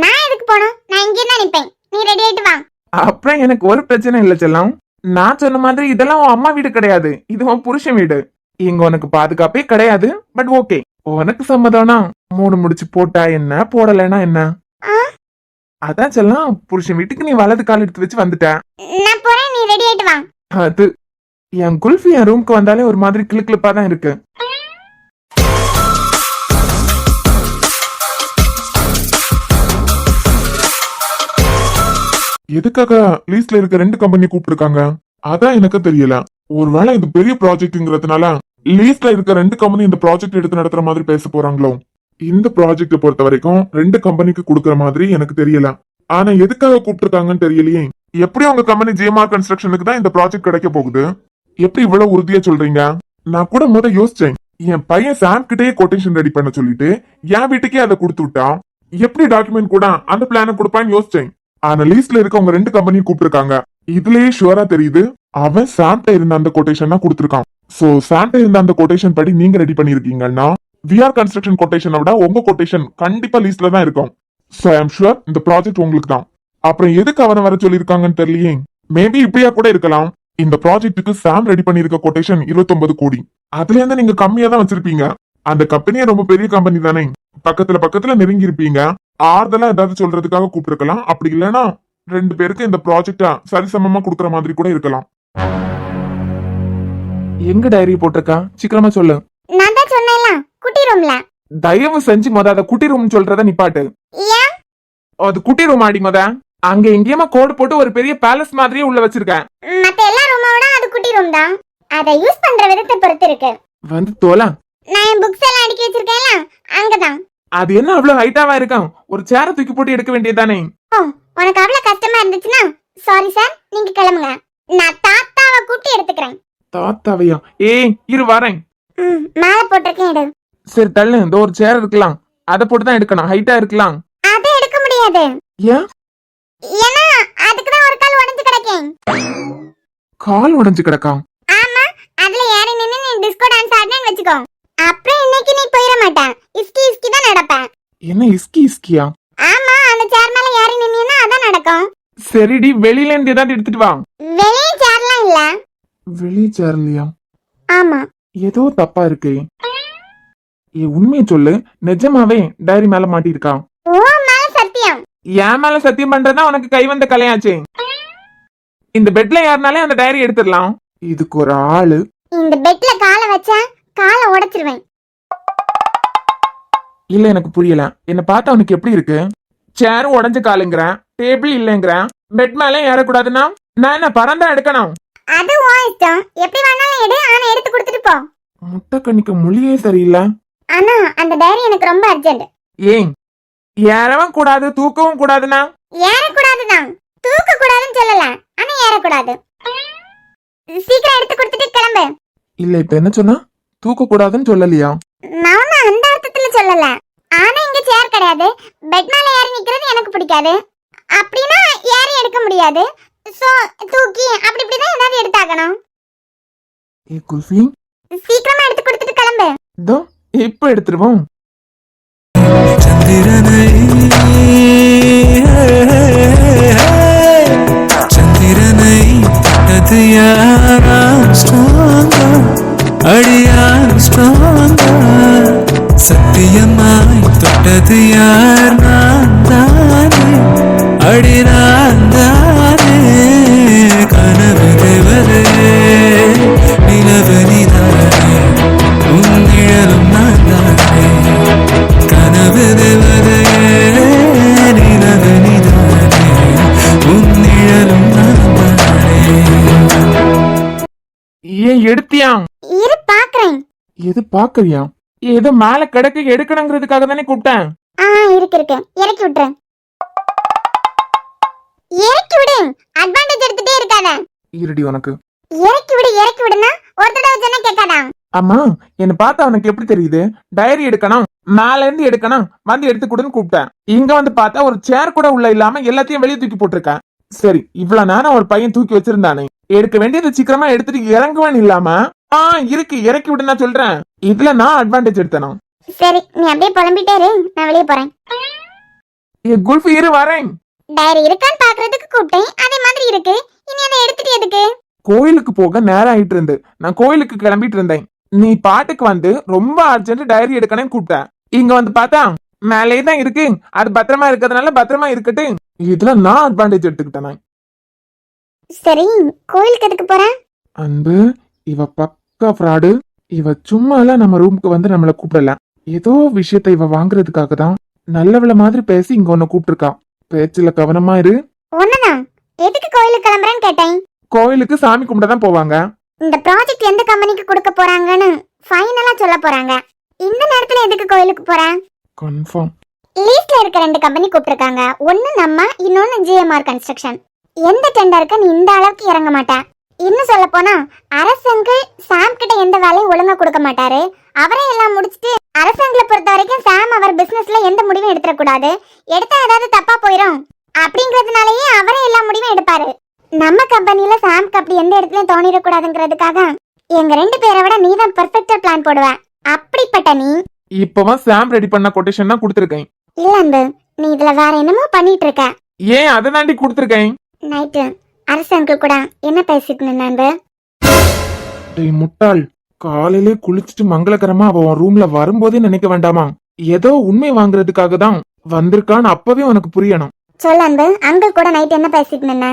நான் எதுக்கு போகணும்? நான் இங்கே தான் நிப்பேன். நீ ரெடி ஆயிட்டு வா. அப்புறம் எனக்கு ஒரு பிரச்சனை இல்ல செல்லம். நான் சொன்ன மாதிரி இதெல்லாம் உன் அம்மா வீடு கிடையாது, இது உன் புருஷன் வீடு. இங்க உனக்கு பாதுகாப்பே கிடையாது. பட் ஓகே, உனக்கு சம்மதம்னா 3 முடிச்சு போட்டா என்ன, போடலைன்னா என்ன? ஆ, அதான் செல்லம், புருஷன் வீட்டுக்கு நீ வலது கால் எடுத்து வச்சு வந்துட்ட. நான் போறேன், நீ ரெடி ஆயிட்டு வா. அது என் குல்ஃபி என் ரூம்க்கு வந்தாலே ஒரு மாதிரி கிளுக்கிழப்பா தான் இருக்கு. எதுக்காக லீஸ்ட்ல இருக்க 2 கம்பெனி கூப்பிட்டுருக்காங்க அதான் எனக்கு தெரியல. ஒருவேளை இது பெரிய ப்ராஜெக்ட்ங்கிறதுனால லீஸ்ட்ல இருக்க 2 கம்பெனி இந்த ப்ராஜெக்ட் எடுத்து நடத்துற மாதிரி பேச போறாங்களோ? இந்த ப்ராஜெக்ட் பொறுத்த வரைக்கும் 2 கம்பெனிக்கு கொடுக்கற மாதிரி எனக்கு தெரியல. ஆனா எதுக்காக கூப்பிட்டுருக்காங்கன்னு தெரியலையே. எப்படி உங்க கம்பெனி ஜிஎம்ஆர் கன்ஸ்ட்ரக்ஷனுக்கு தான் இந்த ப்ராஜெக்ட் கிடைக்க போகுது? எப்படி இவ்வளவு உறுதியா சொல்றீங்க? நான் கூட யோசிச்சேன், என் பையன் சாம் கிட்டே கொட்டேஷன் ரெடி பண்ண சொல்லிட்டு என் வீட்டுக்கே அதை கொடுத்து விட்டா எப்படி டாக்குமெண்ட் கூட அந்த பிளான கொடுப்பான்னு யோசிச்சேன். ஆனா லீஸ்ட்ல இருக்கவங்க 2 கம்பெனியும் கூப்பிட்டுருக்காங்க. இதுலயே ஷுவரா தெரியுது அவன் சாம்ட்ட இருந்த அந்த கொட்டேஷன் தான் கொடுத்துருக்கான். சோ சாம்ட்ட இருந்த அந்த கொட்டேஷன் படி நீங்க ரெடி பண்ணிருக்கீங்கன்னா விஆர் கன்ஸ்ட்ரக்ஷன் கொட்டேஷனை விட உங்க கொட்டேஷன் கண்டிப்பா லீஸ்ட்ல தான் இருக்கும். சோ ஐ அம் ஷுவர் இந்த ப்ராஜெக்ட் உங்களுக்கு தான். அப்புறம் எதுக்கு அவனை வர சொல்லியிருக்காங்கன்னு தெரியலையே. மேபி இப்படியா கூட இருக்கலாம். இந்த ப்ராஜெக்ட்டுக்கு சாம் ரெடி பண்ணிருக்க கொட்டேஷன் 29 கோடி. அதுல இருந்து நீங்க கம்மியா தான் வச்சிருப்பீங்க. அந்த கம்பெனியே ரொம்ப பெரிய கம்பெனி தானே, பக்கத்துல நெருங்கி இருப்பீங்க. ஆறுதலா ஏதாவது சொல்றதுக்காக கூப்பிட்டுருக்கலாம். அப்படி இல்லைன்னா 2 பேருக்கு இந்த ப்ராஜெக்ட சரிசமமா கொடுக்கற மாதிரி கூட இருக்கலாம். எங்க டைரி போட்டிருக்கா? சீக்கிரமா சொல்லு. நான் தான் சொன்னேன்ல, குட்டி ரூம்ல. தயவு செஞ்சு அத குட்டி ரூம் சொல்றத நிப்பாட்டு. ஏன்? அது குட்டி ரூம் ஆடி அங்க எங்கேயுமா கோடு போட்டு ஒரு பெரிய பேலஸ் மாதிரியே உள்ள வச்சிருக்கேன். மத்த எல்லா ரூமோட அது குட்டி ரூம் தான். அதை யூஸ் பண்ற விதத்தை பொறுத்து இருக்கு. வந்து தோலா, நான் என் புக்ஸ் எல்லாம் அடுக்கி வச்சிருக்கேன்ல, அங்கதான். அது என்ன அவ்வளவு ஹைட்டாவா இருக்கும்? ஒரு சேர தூக்கி போட்டு எடுக்க வேண்டியதானே? ஓ, உனக்கு அவ்வளவு கஷ்டமா இருந்துச்சுன்னா சாரி சார், நீங்க கிளம்புங்க. நான் தாத்தாவை கூட்டி எடுத்துக்கிறேன். தாத்தாவையா? ஏய் இரு வரேன். மேல போட்டிருக்கேன் எடு. சரி தள்ளு, இந்த ஒரு சேர் இருக்கலாம், அதை போட்டுதான் எடுக்கணும். ஹைட்டா இருக்கலாம். அதை எடுக்க முடியாது. ஏன்? ஏன்னா அதுக்குதான் ஒரு கால் உடைஞ்சு கிடக்கேன். கால் உடைஞ்சு கிடக்கா? ஆமா, அதுல ஏறி நின்னு நீ டிஸ்கோ டான்ஸ் ஆடுனேன்னு வச்சுக்கோ, அப்புறம் இன்னைக்கு நீ போயிட மாட்டேன். இஸ்கி இஸ்கி தான் நடப்பேன். என்ன இஸ்கி இஸ்கியா? ஆமா, அந்த சேர் மேல ஏறி நின்னா அதான் நடக்கும். சரிடி, வெளியில இருந்து ஏதாவது எடுத்துட்டு வா. வெளியே சேர்லாம் இல்ல. வெளியே சேர் இல்லையா? ஆமா. ஏதோ தப்பா இருக்கே. ஏ உண்மையை சொல்லு, நிஜமாவே டைரி மேல மாட்டிருக்கா? ஓ மேல சத்தியம். என் மேல சத்தியம் பண்றதா உனக்கு கை வந்த கலையாச்சே. இந்த பெட்ல யாருனாலே அந்த டைரி எடுத்துடலாம். இதுக்கு ஒரு ஆளு. இந்த பெட்ல காலை வச்சா காலை உடைச்சிருவேன். இல்ல எனக்கு புரியல. என்ன பார்த்தா உனக்கு எப்படி இருக்கு? சேர் உடஞ்ச காலுங்கிறேன், டேபிள் இல்லைங்கிறேன், பெட் மேல ஏறக்கூடாதுன்னா நான் என்ன பறந்தா எடுக்கணும்? அது உன் இஷ்டம், எப்படி வேணாலும் எடு, ஆனா எடுத்து கொடுத்துட்டு போ. முட்டை கண்ணிக்கு மொழியே சரியில்லை. ஆனா அந்த டைரி எனக்கு ரொம்ப அர்ஜென்ட். ஏன் ஏறவும் கூடாது தூக்கவும் கூடாதுன்னா? ஏறக்கூடாதுதான், தூக்க கூடாதுன்னு சொல்லல, ஆனா ஏறக்கூடாது. சீக்கிரம் எடுத்து கொடுத்துட்டு கிளம்பு. இல்ல இப்ப என்ன சொன்னா? தூக்க கூடாதுன்னு சொல்லலையா? நான் அந்த அர்த்தத்துல சொல்லல. ஆனா இங்க சேர் கிடையாது, பெட் மேல ஏறி நிக்கிறது எனக்கு பிடிக்காது. அப்படின்னா ஏறி எடுக்க முடியாது. சோ தூக்கி அப்படி இப்படிதான் ஏதாவது எடுத்தாகணும். ஏ குல்ஃபி, சீக்கிரமா எடுத்து கொடுத்துட்டு கிளம்பு. இதோ இப்ப எடுத்துருவோம். சந்திரனை அது யாரா ஸ்ட்ராங்கா, அடியார் ஸ்ட்ராங்கா, சத்தியமாய் தொட்டது யார்? நான் தானே, அடி நான் தானே. கனவு தேவதே, நிலவு நீதானே, உன் நிழலும் நான் தானே. கனவு தேவதே, நிலவு நீதானே, உன் நிழலும் நான் தானே. ஏன் எடுத்தியா? இரு பாக்குறேன். எது பாக்குறியா? ஏதோ மேல கிடக்கு எடுக்கணுங்கிறதுக்காக தானே கூப்பிட்டேன். இருக்கு இறக்கி விட்டுறேன். இறக்கி விடு, அட்வான்டேஜ் எடுத்துட்டே இருக்காத. இருடி உனக்கு. இறக்கி விடுனா ஒரு தடவை சொன்னா கேட்காதா? அம்மா என்ன பார்த்தா உனக்கு எப்படி தெரியுது? டைரி எடுக்கணும், மேல இருந்து எடுக்கணும், வந்து எடுத்து கொடுன்னு கூப்பிட்டேன். இங்க வந்து பார்த்தா ஒரு சேர் கூட உள்ள இல்லாம எல்லாத்தையும் வெளியே தூக்கி போட்டிருக்கேன். சரி, இவ்வளவு நேரம் ஒரு பையன் தூக்கி வச்சிருந்தானே, எடுக்க வேண்டியது சீக்கிரமா எடுத்துட்டு இறங்குவேன் இல்லாம இருக்கு இறக்கி விடு நான் சொல்றேன். இதுல நான் அட்வான்டேஜ் எடுத்தனும். சரி, நீ அப்படியே புலம்பிட்டே இரு, நான் வெளியே போறேன். குல்ஃபி இரு வரேன். டைரி இருக்கான்னு பாக்குறதுக்கு கூப்பிட்டேன், அதே மாதிரி இருக்கு. இனி அதை எடுத்துட்டு எதுக்கு? கோயிலுக்கு போக நேரம் ஆயிட்டு இருந்து நான் கோயிலுக்கு கிளம்பிட்டு இருந்தேன். நீ பாட்டுக்கு வந்து ரொம்ப அர்ஜென்ட் டைரி எடுக்கணும்னு கூப்பிட்ட. இங்க வந்து பார்த்தா மேலே தான் இருக்கு. அது பத்திரமா இருக்கிறதுனால பத்திரமா இருக்கட்டு. இதுல நான் அட்வான்டேஜ் எடுத்துக்கிட்டேன். சரி, கோயிலுக்கு எதுக்கு போற? அன்பு, இவ பக்கா ஃப்ராடு. இவ சும்மாலாம் நம்ம ரூமுக்கு வந்து நம்மள கூப்பிடல. ஏதோ விஷயத்தை இவ வாங்குறதுக்காக தான் நல்லவள மாதிரி பேசி இங்க ஒன்னு கூப்பிட்டுருக்கா. பேச்சுல கவனமா இரு. ஒண்ணுதான், எதுக்கு கோயிலுக்கு கிளம்புறேன்னு கேட்டேன். கோயிலுக்கு சாமி கும்பிட தான் போவாங்க. இந்த ப்ராஜெக்ட் எந்த கம்பெனிக்கு கொடுக்க போறாங்கன்னு ஃபைனலா சொல்ல போறாங்க. இந்த நேரத்துல எதுக்கு கோயிலுக்கு போற? கன்ஃபார்ம். லீஸ்ட்ல இருக்க 2 கம்பெனி கூப்பிட்டிருக்காங்க. ஒன்னு நம்ம, இன்னொன்னு GMR கன்ஸ்ட்ரக்ஷன். எந்த டெண்டருக்கு நீ இந்த அளவுக்கு இறங்க மாட்ட. இன்னும் சொல்ல போனா அரசங்கு சாம் கிட்ட எந்த வேலையும் ஒழுங்கா கொடுக்க மாட்டாரு. அவரே எல்லாம் முடிச்சிட்டு அரசாங்கத்தை பொறுத்த வரைக்கும் சாம் அவர் பிசினஸ்ல எந்த முடிவும் எடுத்துடக்கூடாது. எடுத்தா ஏதாவது தப்பா போயிடும் அப்படிங்கறதுனாலயே அவரே எல்லா முடிவும் எடுப்பாரு. நம்ம கம்பெனில சாம்க்கு அப்படி எந்த இடத்துலயும் தோணிடக்கூடாதுங்கிறதுக்காக எங்க 2 பேரை விட நீ தான் பெர்ஃபெக்ட்டா பிளான் போடுவ. அப்படிப்பட்ட நீ இப்பதான் சாம் ரெடி பண்ண கொட்டேஷன் தான் கொடுத்துருக்கேன். இல்ல அன்பு, நீ இதுல வேற என்னமோ பண்ணிட்டு இருக்க. ஏன் அதை தாண்டி கொடுத்துருக்கேன். நைட்டு அரசாங்க கூட என்ன பேசிட்டு நின்னாண்டு? டேய் முட்டாள், காலையிலே குளிச்சுட்டு மங்களகரமா அவ உன் ரூம்ல வரும்போதே நினைக்க வேண்டாமா? ஏதோ உண்மை வாங்குறதுக்காக தான் வந்திருக்கான்னு அப்பவே உனக்கு புரியணும். சொல்ல அன்பு, அங்கிள் கூட நைட் என்ன பேசிட்டு நின்ன?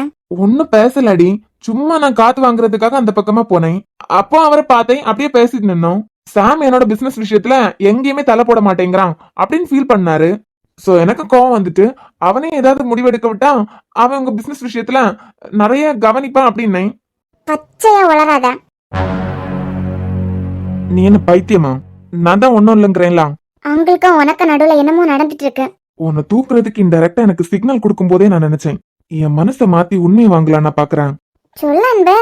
ஒன்னும் பேசலடி, சும்மா நான் காத்து வாங்குறதுக்காக அந்த பக்கமா போனேன். அப்போ அவரை பார்த்தேன், அப்படியே பேசிட்டு நின்னோம். சாம் என்னோட பிசினஸ் விஷயத்துல எங்கேயுமே தலை போட மாட்டேங்கிறான் அப்படின்னு ஃபீல் பண்ணாரு. சோ எனக்கு கோவம் வந்துட்டு அவனே ஏதாவது முடிவெடுக்க விட்டா அவன் உங்க பிசினஸ் விஷயத்துல நிறைய கவனிப்பான் அப்படின்னு. பச்சையா உளராத. நீ என்ன பைத்தியமா? நான் தான் ஒன்னும் இல்லைங்கிறேன்லாம். அங்கிளுக்கும் உனக்கு நடுவுல என்னமோ நடந்துட்டு இருக்கு. உன்னை தூக்குறதுக்கு இன்டெரக்டா எனக்கு சிக்னல் கொடுக்கும் போதே நான் நினைச்சேன் என் மனசை மாத்தி உண்மையை வாங்கலாம் நான் பாக்குறேன். சொல்ல அன்பு,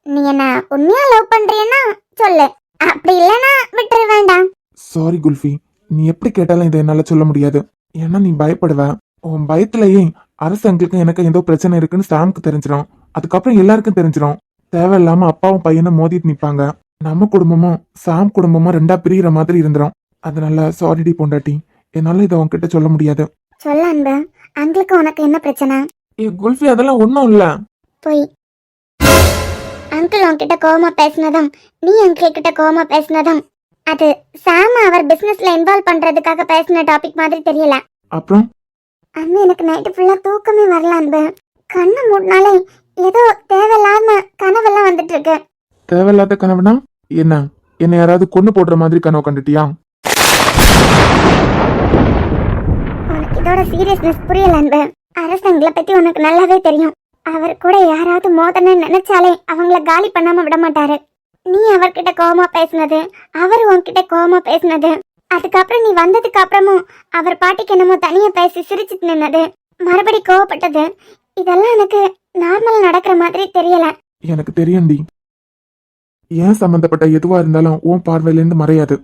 நீ என்ன உண்மையா லவ் பண்றியன்னா சொல்லு, அப்படி இல்லனா விட்டுற வேண்டாம். சாரி குல்ஃபி, நீ எப்படி கேட்டாலும் இதை என்னால சொல்ல முடியாது. ஏன்னா நீ பயப்படுவ. உன் பயத்திலேயே அரசாங்களுக்கு எனக்கு ஏதோ பிரச்சனை இருக்குன்னு சாம்க்கு தெரிஞ்சிடும். அதுக்கப்புறம் எல்லாருக்கும் தெரிஞ்சிடும். தேவையில்லாம அப்பாவும் பையனும் மோதிட்டு நிப்பாங்க. நம்ம குடும்பமும் சாம் குடும்பமும் 2ஆ பிரியிற மாதிரி இருந்துரும். அதனால சாரிடி பொண்டாட்டி, என்னால இதை உன்கிட்ட சொல்ல முடியாது. சொல்ல அன்பு, அங்கிளுக்கு உனக்கு என்ன பிரச்சனை? குல்ஃபி அதெல்லாம் ஒன்னும் இல்ல. போய் அங்கிள் உன்கிட்ட கோவமா பேசினதும் நீ அங்கிள் கிட்ட கோவமா பேசினதும் அது சாம் அவர் பிசினஸ்ல இன்வால்வ் பண்றதுக்காக பேசின டாபிக் மாதிரி தெரியல. அப்புறம் அன்பு, எனக்கு நைட்டு ஃபுல்லா தூக்கமே வரல அன்பு. கண்ணை மூடினாலே ஏதோ தேவையில்லாம கனவெல்லாம் வந்துட்டு இருக்கு. தேவையில்லாத கனவுனா என்ன? என்ன யாராவது கொண்டு போடுற மாதிரி கனவு கண்டுட்டியா? உனக்கு இதோட சீரியஸ்னஸ் புரியல அன்பு. அரசாங்களை பத்தி உனக்கு நல்லாவே தெரியும். அவர் கூட யாராவது மோதன நினைச்சாலே அவங்கள காலி பண்ணாம விட மாட்டாரு. நீ அவர்கிட்ட கோவமா பேசினது, அவர் உன்கிட்ட கோவமா பேசினது, அதுக்கப்புறம் நீ வந்ததுக்கு அப்புறமும் அவர் பாட்டிக்கு என்னமோ தனியா பேசி சிரிச்சிட்டு நின்னது, மறுபடி கோவப்பட்டது, இதெல்லாம் எனக்கு நார்மல் நடக்கிற மாதிரி தெரியல. எனக்கு தெரியும்டி. ஏன் சம்பந்தப்பட்ட எதுவா இருந்தாலும் உன் பார்வையில இருந்து மறையாது.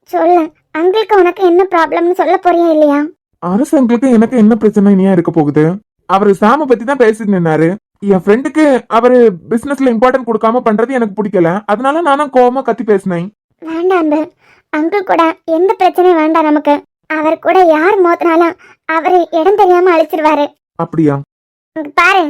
சொல்லு, அங்கிளுக்கு உனக்கு என்ன ப்ராப்ளம்னு சொல்ல போறியா இல்லையா? அரசாங்களுக்கு எனக்கு என்ன பிரச்சனை இனியா இருக்க போகுது? அவரு சாம பத்தி தான் பேசிட்டு நின்னாரு. என் ஃப்ரெண்டுக்கு அவரு பிசினஸ்ல இம்பார்ட்டன்ட் கொடுக்காம பண்றது எனக்கு பிடிக்கல. அதனால நானும் கோவமா கத்தி பேசினேன். வேண்டாம் அன்பு, அங்கிள் கூட எந்த பிரச்சனையும் வேண்டாம் நமக்கு. அவர் கூட யார் மோதினாலும் அவரு இடம் தெரியாம அழிச்சிருவாரு. அப்படியா? இங்க பாரு,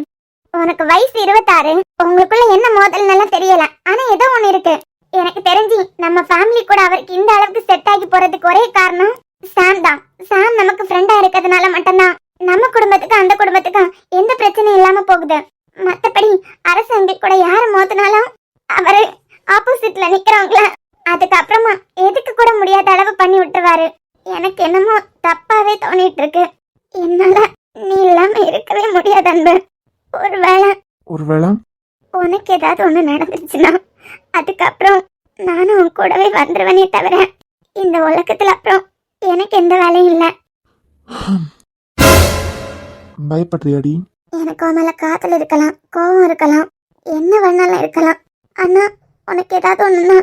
உனக்கு வயசு 26, உங்களுக்குள்ள என்ன மோதல்னு தெரியல. ஆனா ஏதோ ஒண்ணு இருக்கு. எனக்கு தெரிஞ்சு நம்ம ஃபேமிலி கூட அவருக்கு இந்த அளவுக்கு செட் ஆகி போறதுக்கு ஒரே காரணம் சாம் தான். சாம் நமக்கு ஃப்ரெண்டா இருக்கிறதுனால மட்டும்தான் நம்ம குடும்பத்துக்கு அந்த குடும்பத்துக்கும் எந்த பிரச்சனையும் இல்லாம போகுது. மத்தபடி அரசாங்க கூட யாரு மோதினாலும் அவரு ஆப்போசிட்ல நிக்கிறவங்கள அதுக்கப்புறமா எதுக்கு கூட முடியாத அளவு பண்ணி விட்டுருவாரு. எனக்கு என்னமோ தப்பாவே தோணிட்டு இருக்கு. என்னால நீ இல்லாம இருக்கவே முடியாது அன்பு. ஒருவேளை உனக்கு ஏதாவது ஒண்ணு நடந்துருச்சுன்னா அதுக்கப்புறம் நானும் உன் கூடவே வந்துருவேனே தவிர இந்த உலகத்துல அப்புறம் எனக்கு எந்த வேலையும் இல்ல. பயப்படுறியாடி? எனக்கு உன் மேல காதல் இருக்கலாம், கோவம் இருக்கலாம், என்ன வேணாலும் இருக்கலாம். ஆனா உனக்கு ஏதாவது ஒண்ணுன்னா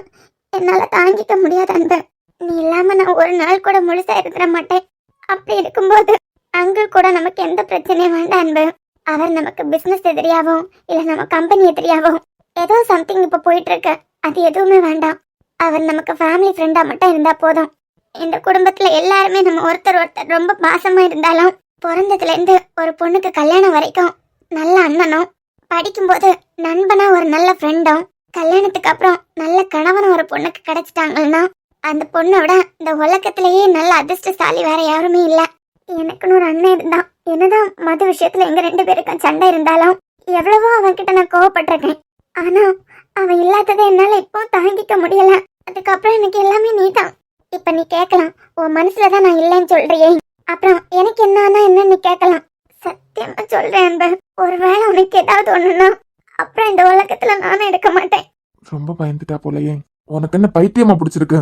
என்னால தாங்கிக்க முடியாது அன்பு. நீ இல்லாம நான் ஒரு நாள் கூட முழுசா இருந்துட மாட்டேன். அப்படி இருக்கும்போது அங்கிள் கூட நமக்கு எந்த பிரச்சனையும் வேண்டாம் அன்பு. அவர் நமக்கு பிசினஸ் எதிரியாவும் இல்ல நம்ம கம்பெனி எதிரியாவும் ஏதோ சம்திங் இப்ப போயிட்டு இருக்கு, அது எதுவுமே வேண்டாம். அவர் நமக்கு ஃபேமிலி ஃப்ரெண்டா மட்டும் இருந்தா போதும். இந்த குடும்பத்துல எல்லாருமே நம்ம ஒருத்தர் ஒருத்தர் ரொம்ப பாசமா இருந்தாலும் பிறந்ததுல இருந்து ஒரு பொண்ணுக்கு கல்யாணம் வரைக்கும் நல்ல அண்ணனும், படிக்கும்போது நண்பனா ஒரு நல்ல ஃப்ரெண்டும், கல்யாணத்துக்கு அப்புறம் நல்ல கணவனும் ஒரு பொண்ணுக்கு கிடைச்சிட்டாங்கன்னா அந்த பொண்ணை விட இந்த உலகத்திலேயே நல்ல அதிர்ஷ்டசாலி வேற யாருமே இல்ல. எனக்குன்னு ஒரு அண்ணன் இருந்தான். என்னதான் மது விஷயத்துல எங்க 2 பேருக்கும் சண்டை இருந்தாலும் எவ்வளவோ அவன்கிட்ட நான் கோவப்பட்டிருக்கேன். ஆனா அவன் இல்லாததை என்னால இப்போ தாங்கிக்க முடியல. அதுக்கப்புறம் எனக்கு எல்லாமே நீதான். இப்ப நீ கேட்கலாம், உன் மனசுலதான் நான் இல்லைன்னு சொல்றியே, அப்புறம் எனக்கு என்ன என்னன்னு நீ கேட்கலாம். சத்தியமா சொல்றேன் அன்பு, ஒருவேளை உனக்கு ஏதாவது ஒண்ணுன்னா அப்புறம் இந்த உலகத்துல நானும் இருக்க மாட்டேன். ரொம்ப பயந்துட்டா போலயே. உனக்கு என்ன பைத்தியமா பிடிச்சிருக்கு?